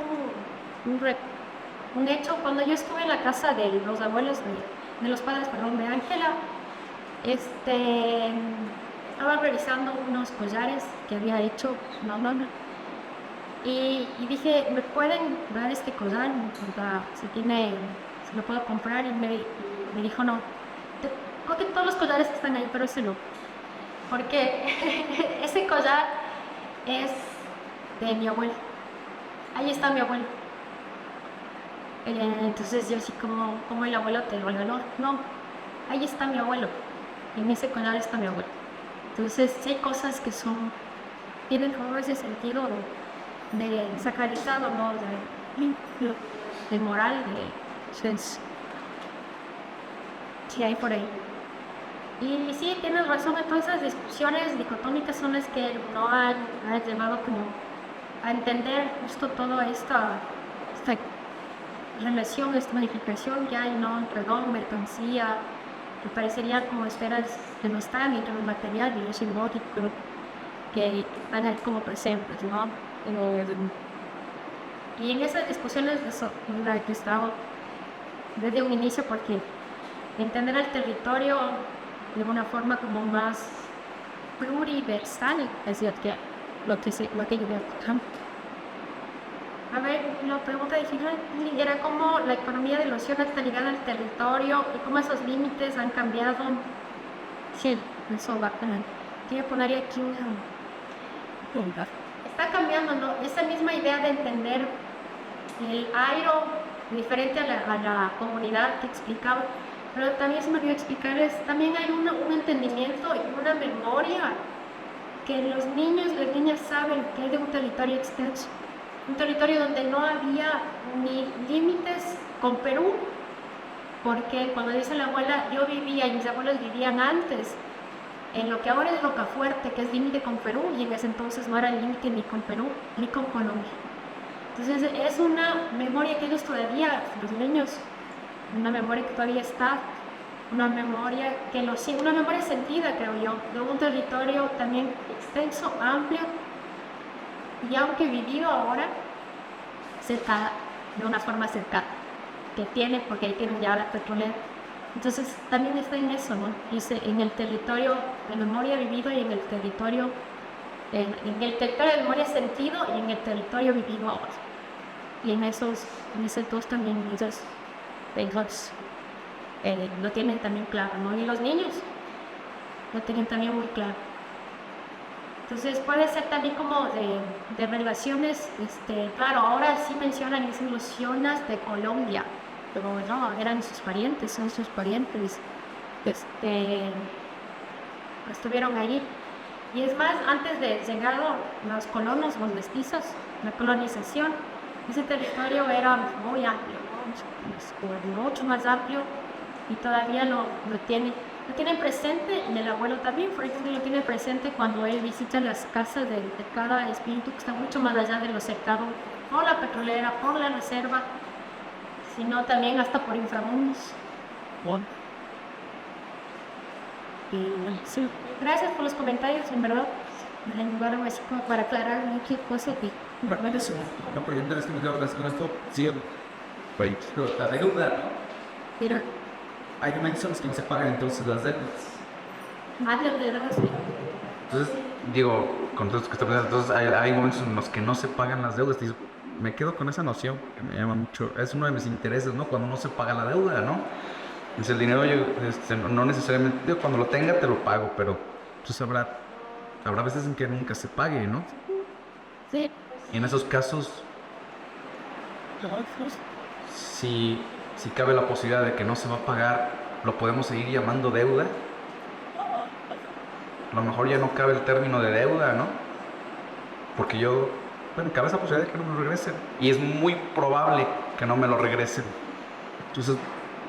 un hecho cuando yo estuve en la casa de los abuelos, de los padres, perdón, de Ángela. Estaba revisando unos collares que había hecho mamá y dije, ¿me pueden dar este collar? Si lo puedo comprar. Y me dijo, no, creo que todos los collares están ahí, pero ese no, porque ese collar es de mi abuelo. Ahí está mi abuelo. Entonces yo así como el abuelo te lo regaló. No, ahí está mi abuelo. En ese collar está mi abuelo. Entonces sí hay cosas que tienen como ese sentido de sacralizado, ¿no? De moral, sí hay por ahí. Y sí, tienes razón, en todas esas discusiones dicotómicas son las que no han llevado como a entender justo toda esta relación, esta magnificación que hay, ¿no? Entre don, mercancía, que parecería como esferas que no están entre lo material y lo simbólico, que están ahí como presentes, ¿no? Y en esas discusiones eso, la que he estado desde un inicio, porque entender el territorio de una forma como más pluriversal, es decir, lo que yo veo. A ver, la pregunta original era cómo la economía de la ocio está ligada al territorio y cómo esos límites han cambiado. Sí, eso va a tener. Quiero poner aquí una. Está cambiando, ¿no? Esa misma idea de entender el airo diferente a la comunidad que explicaba, pero también se me olvidó explicar, también hay un entendimiento y una memoria que los niños y las niñas saben que es de un territorio extenso. Un territorio donde no había ni límites con Perú, porque cuando dice la abuela, yo vivía y mis abuelos vivían antes en lo que ahora es Rocafuerte, que es límite con Perú, y en ese entonces no era límite ni con Perú ni con Colombia. Entonces es una memoria que ellos todavía, los niños, una memoria que todavía está, una memoria una memoria sentida, creo yo, de un territorio también extenso, amplio, y aunque vivido ahora cerca, de una forma cercana, que tiene, porque ahí tienen ya la petrolera. Entonces también está en eso, ¿no? Dice, en el territorio de memoria vivido y en el territorio de memoria sentido y en el territorio vivido ahora. Y en esos dos también ellos lo tienen también claro, ¿no? Y los niños lo tienen también muy claro. Entonces puede ser también como de relaciones, claro, ahora sí mencionan y dicen los sionas de Colombia, pero no, eran sus parientes, son sus parientes, estuvieron allí. Y es más, antes de llegar los colonos, los mestizos, la colonización, ese territorio era muy amplio, mucho más amplio, y todavía lo tienen presente, y el abuelo también, por ejemplo, lo tiene presente cuando él visita las casas de cada espíritu que está mucho más allá de lo cercano, por la petrolera, por la reserva, sino también hasta por inframundos. Bueno. Sí, gracias por los comentarios, en verdad. Me ayudaron así como para aclarar muchas cosas. No, pero yo interés que me quedo con esto, sí, pero la deuda, ¿no? Pero Hay momentos que no se pagan entonces las deudas. más de deudas. Entonces, digo, con todo esto que está pasando, entonces hay momentos en los que no se pagan las deudas. Y me quedo con esa noción que me llama mucho. Es uno de mis intereses, ¿no? Cuando no se paga la deuda, ¿no? Entonces, el dinero, no necesariamente, digo, cuando lo tenga te lo pago, pero pues habrá veces en que nunca se pague, ¿no? Sí. Y en esos casos, si cabe la posibilidad de que no se va a pagar, lo podemos seguir llamando deuda. A lo mejor ya no cabe el término de deuda, ¿no? Porque yo, bueno, cabe esa posibilidad de que no me lo regresen. Y es muy probable que no me lo regresen. Entonces,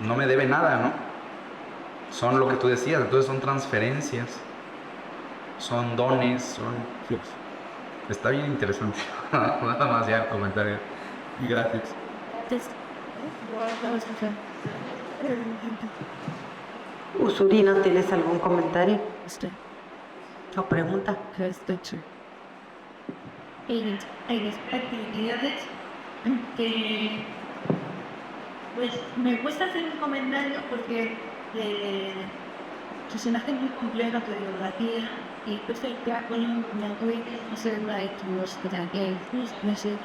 no me debe nada, ¿no? Son lo que tú decías, entonces son transferencias, son dones, son... Está bien interesante. Nada más ya el comentario. Y gracias. Usurina, ¿tienes algún comentario o pregunta? En expectativas que pues me gusta hacer un comentario porque se me hace muy compleja la biografía y pues el que con me voy a hacer la estudios que no sé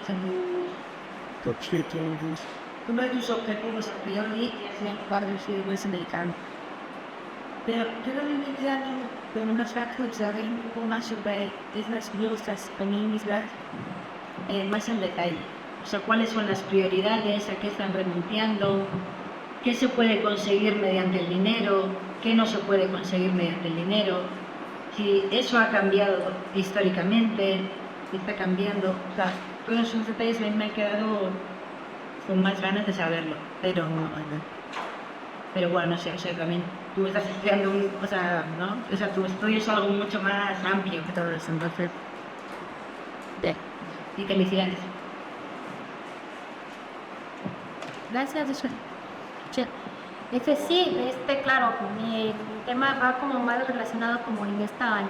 uno de tus objetivos a priori es el padre de ese americano. Pero quiero iniciar con unos factos de saber un poco más sobre esas biografías feministas más en detalle. O sea, cuáles son las prioridades, a qué están renunciando, qué se puede conseguir mediante el dinero, qué no se puede conseguir mediante el dinero, si eso ha cambiado históricamente, si está cambiando. O sea, todos esos detalles me han quedado con más ganas de saberlo, pero bueno, no sé, o sea, también tú estás estudiando o sea, ¿no? O sea, tu estudio es algo mucho más amplio que todo eso, entonces, y felicidades. Gracias, sí, claro, mi tema va como más relacionado como en esta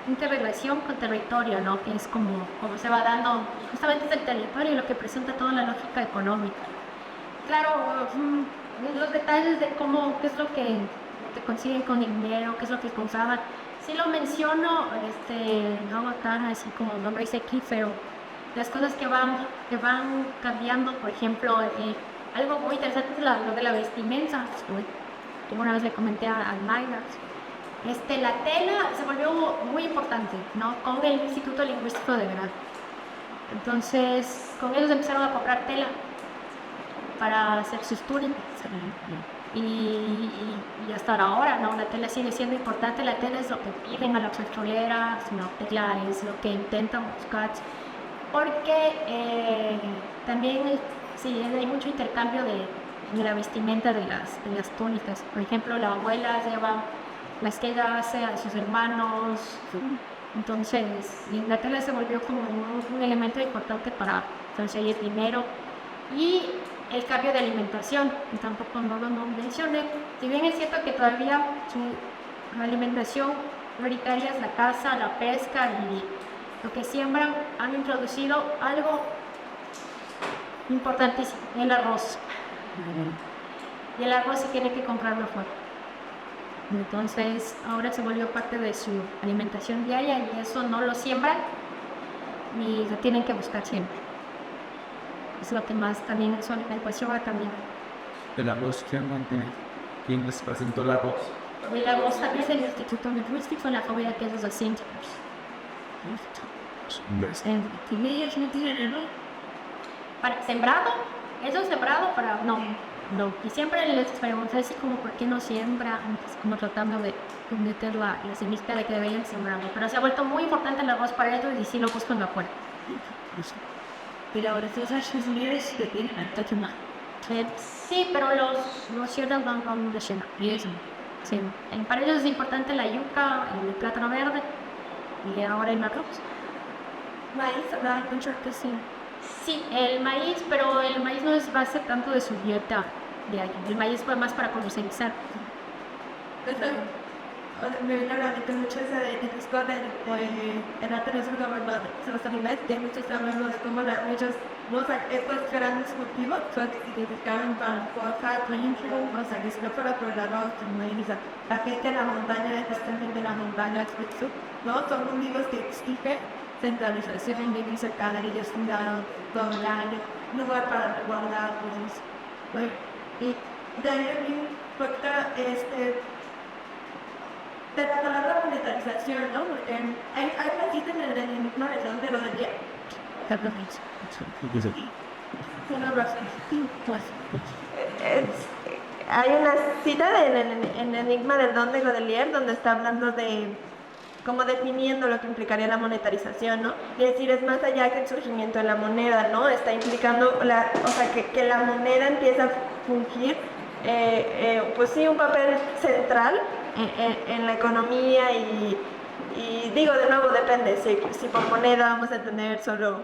interrelación con territorio, ¿no? Que es como se va dando, justamente es el territorio lo que presenta toda la lógica económica. Claro, los detalles de qué es lo que te consiguen con dinero, qué es lo que causaban, sí lo menciono, no acá, así como el nombre dice aquí, pero las cosas que van cambiando, por ejemplo, algo muy interesante es lo de la vestimenta. Yo una vez le comenté a Mayra, la tela se volvió muy importante, ¿no? Con el Instituto Lingüístico de Verano. Entonces, con ellos empezaron a comprar tela para hacer sus túnicas. Y hasta ahora, ¿no? La tela sigue siendo importante. La tela es lo que piden a las petroleras, ¿no? Es lo que intentan buscar. Porque también sí, hay mucho intercambio de la vestimenta de las túnicas. Por ejemplo, la abuela lleva las que ella hace a sus hermanos. Entonces, la tela se volvió como un elemento importante para conseguir dinero. Y el cambio de alimentación, que tampoco no lo mencioné. Si bien es cierto que todavía su alimentación prioritaria es la caza, la pesca y lo que siembran, han introducido algo importantísimo, el arroz. Y el arroz se tiene que comprarlo fuera. Entonces, ahora se volvió parte de su alimentación diaria y eso no lo siembran ni lo tienen que buscar siempre. Es lo que más también su alimentación va a cambiar. El arroz, ¿quién les presentó el arroz? El arroz también es el Instituto Lingüístico en la familia que es los docentes. Para sembrado, eso sembrado para no. Y siempre les pregunté así como por qué no siembra, como tratando de meter la semilla de que deberían sembrarlo. Pero se ha vuelto muy importante el arroz para ellos y sí lo buscan de afuera. Pero ahora esas unidades de tienen sí, pero los ciudadanos van con lleno. Sí. Para ellos es importante la yuca, el plátano verde y ahora el arroz. Maíz, sí, el maíz, pero el maíz no es base tanto de su dieta diaria. El maíz fue más para comercializar. Me viene a la mente mucho esa de Discord en la televisión gobernada. Se los animales de muchos hablando de cómo muchos estos grandes cultivos se identificaron para cosas, por ejemplo, o sea, que si no fuera por el arroz, la gente en la montaña, especialmente en la montaña del sur, ¿no? Son mundos que exigen centralización, vivir cercana, ellos fundaron todo el año, lugar para guardar cosas. Y de ahí a mí, de la palabra monetarización, ¿no? Porque hay una cita en el enigma del don de lo del día. Hay una cita en el enigma del don de Godelier donde está hablando de como definiendo lo que implicaría la monetarización, ¿no? Es decir, es más allá que el surgimiento de la moneda, ¿no? Está implicando, o sea, que la moneda empieza a fungir, pues sí, un papel central en la economía y digo, de nuevo, depende, si por moneda vamos a tener solo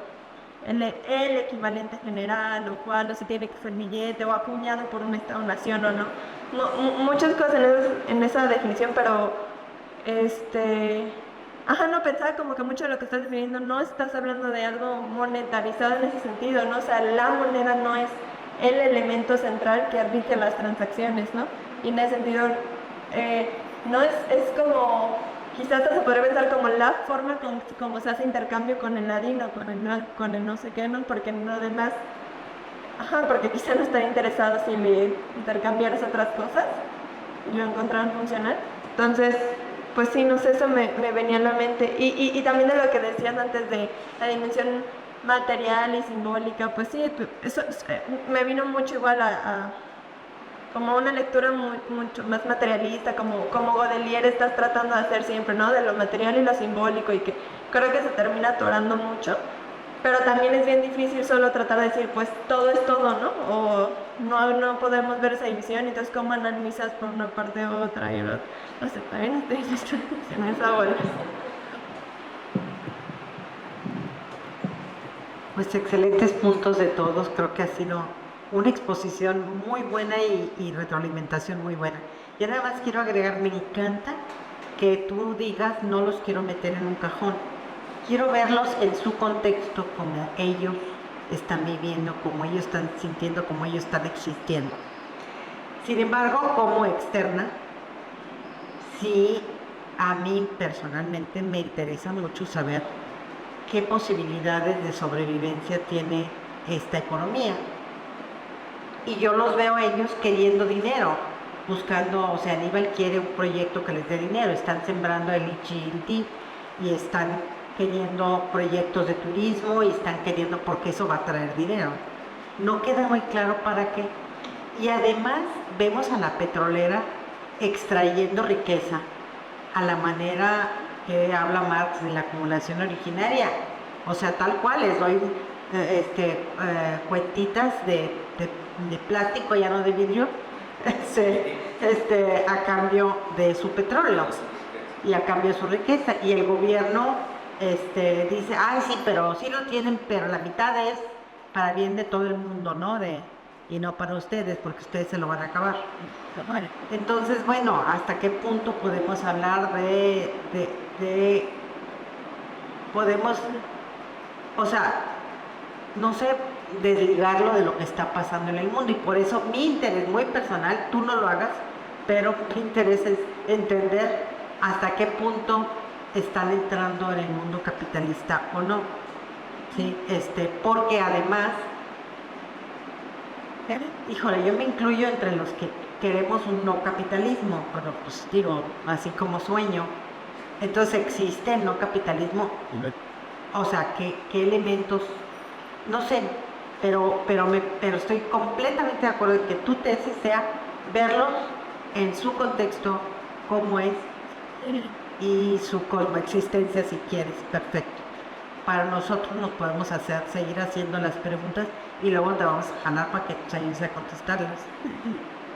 el equivalente general, o cuál, o si tiene que ser billete o acuñado por un Estado-nación o no. Muchas cosas en esa definición, pero no pensaba como que mucho de lo que estás definiendo no estás hablando de algo monetarizado en ese sentido, ¿no? O sea, la moneda no es el elemento central que rige las transacciones, ¿no? Y en ese sentido, no es como, quizás se podría pensar como la forma como se hace intercambio con el ladino, con el no sé qué, ¿no? Porque no demás, porque quizás no estaría interesado si le intercambiaras otras cosas, yo encontraron funcional. Entonces, pues sí, no sé, eso me venía a la mente. Y también de lo que decías antes de la dimensión material y simbólica, pues sí, eso me vino mucho igual a como una lectura mucho más materialista, como Godelier estás tratando de hacer siempre, ¿no? De lo material y lo simbólico, y que creo que se termina atorando mucho. Pero también es bien difícil solo tratar de decir, pues todo es todo, ¿no? O no podemos ver esa división, entonces cómo analizas por una parte u otra y no sé, también estoy en esa bola. Pues excelentes puntos de todos, creo que ha sido una exposición muy buena y retroalimentación muy buena. Y nada más quiero agregar, me encanta que tú digas, no los quiero meter en un cajón. Quiero verlos en su contexto, como ellos están viviendo, como ellos están sintiendo, como ellos están existiendo. Sin embargo, como externa, sí, a mí personalmente me interesa mucho saber qué posibilidades de sobrevivencia tiene esta economía. Y yo los veo a ellos queriendo dinero, buscando, o sea, Aníbal quiere un proyecto que les dé dinero, están sembrando el IGLT y están queriendo proyectos de turismo y están queriendo, porque eso va a traer dinero. No queda muy claro para qué. Y además vemos a la petrolera extrayendo riqueza a la manera que habla Marx de la acumulación originaria. O sea, tal cual, les doy cuentitas de plástico, ya no de vidrio, a cambio de su petróleo y a cambio de su riqueza. Y el gobierno dice, ay sí, pero sí lo tienen, pero la mitad es para bien de todo el mundo, ¿no? Y no para ustedes, porque ustedes se lo van a acabar. Entonces, bueno, ¿hasta qué punto podemos hablar podemos, o sea, no sé, desligarlo de lo que está pasando en el mundo? Y por eso mi interés muy personal, tú no lo hagas, pero mi interés es entender hasta qué punto están entrando en el mundo capitalista o no, ¿sí? Porque además, híjole, yo me incluyo entre los que queremos un no capitalismo, pero pues digo, así como sueño. Entonces existe el no capitalismo, o sea, ¿qué elementos? No sé, pero estoy completamente de acuerdo en que tu tesis sea verlos en su contexto, cómo es, y su coexistencia, si quieres, perfecto. Para nosotros nos podemos seguir haciendo las preguntas y luego te vamos a jalar para que te ayudes a contestarlas.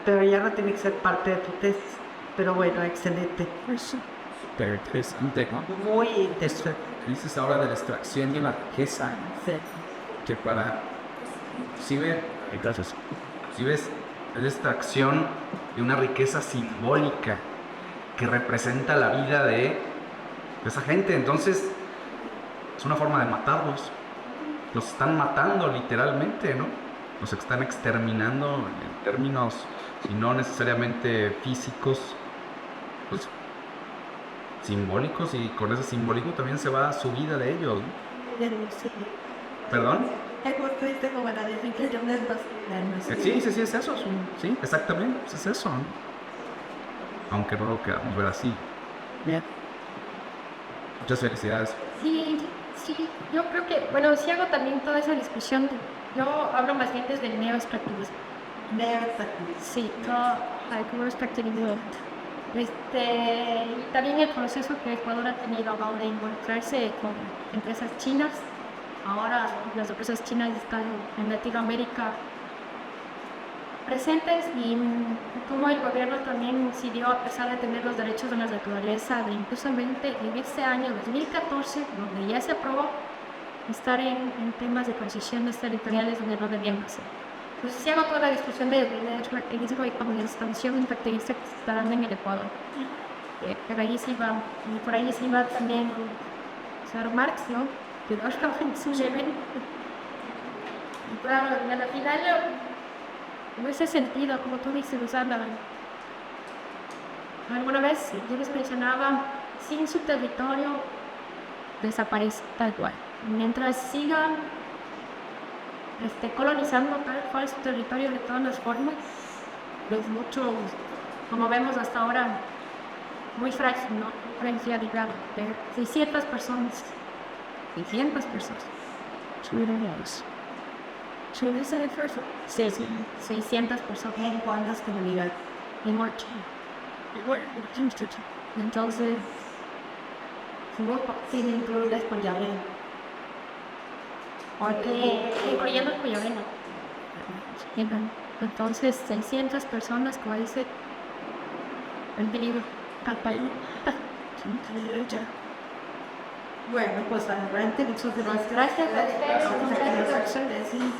Pero ya no tiene que ser parte de tu tesis. Pero bueno, excelente. Súper interesante, ¿no? Muy interesante. Dices ahora de la extracción y la riqueza, Sí. que para, si ves la extracción de una riqueza simbólica que representa la vida de esa gente, entonces es una forma de matarlos. Los están matando literalmente, ¿no? Los están exterminando en términos, si no necesariamente físicos, pues simbólicos, y con ese simbolismo también se va su vida de ellos, ¿no? ¿Perdón? Sí, es eso, sí, exactamente, es eso, ¿no? Aunque no lo queramos ver así. Bien. Muchas felicidades. Sí, yo creo que, bueno, sí hago también toda esa discusión. Yo hablo más bien desde el neoextractivismo. Sí, todo como extractivismo. Y también el proceso que Ecuador ha tenido ahora de involucrarse con empresas chinas. Ahora las empresas chinas están en Latinoamérica presentes y como el gobierno también decidió, a pesar de tener los derechos de la naturaleza, de inclusivamente en este año 2014, donde ya se aprobó, estar en temas de concesiones territoriales donde no debían hacer. Entonces, si hago toda la discusión de riesgo y como la expansión impactista que se está dando en el Ecuador. Por ahí se iba, y por ahí se iba también el señor Marx, ¿no? Que no estaba en su nivel. Y claro, al final, en ese sentido, como tú dices, Susana, alguna vez yo les mencionaba, sin su territorio desaparece tal cual. Mientras sigan colonizando tal cual su territorio de todas las formas, es mucho, como vemos hasta ahora, muy frágil, ¿no? Fragilidad de 600 personas. 600 personas. Ciudadanos. 600 personas. ¿En cuántas comunidades? En 8. Entonces, Sin incluir Escollabén. incluyendo Cuyabeno. Entonces, 600 personas, como dice el peligro al país. Bueno, pues adelante, muchas gracias. Gracias a ustedes. Gracias.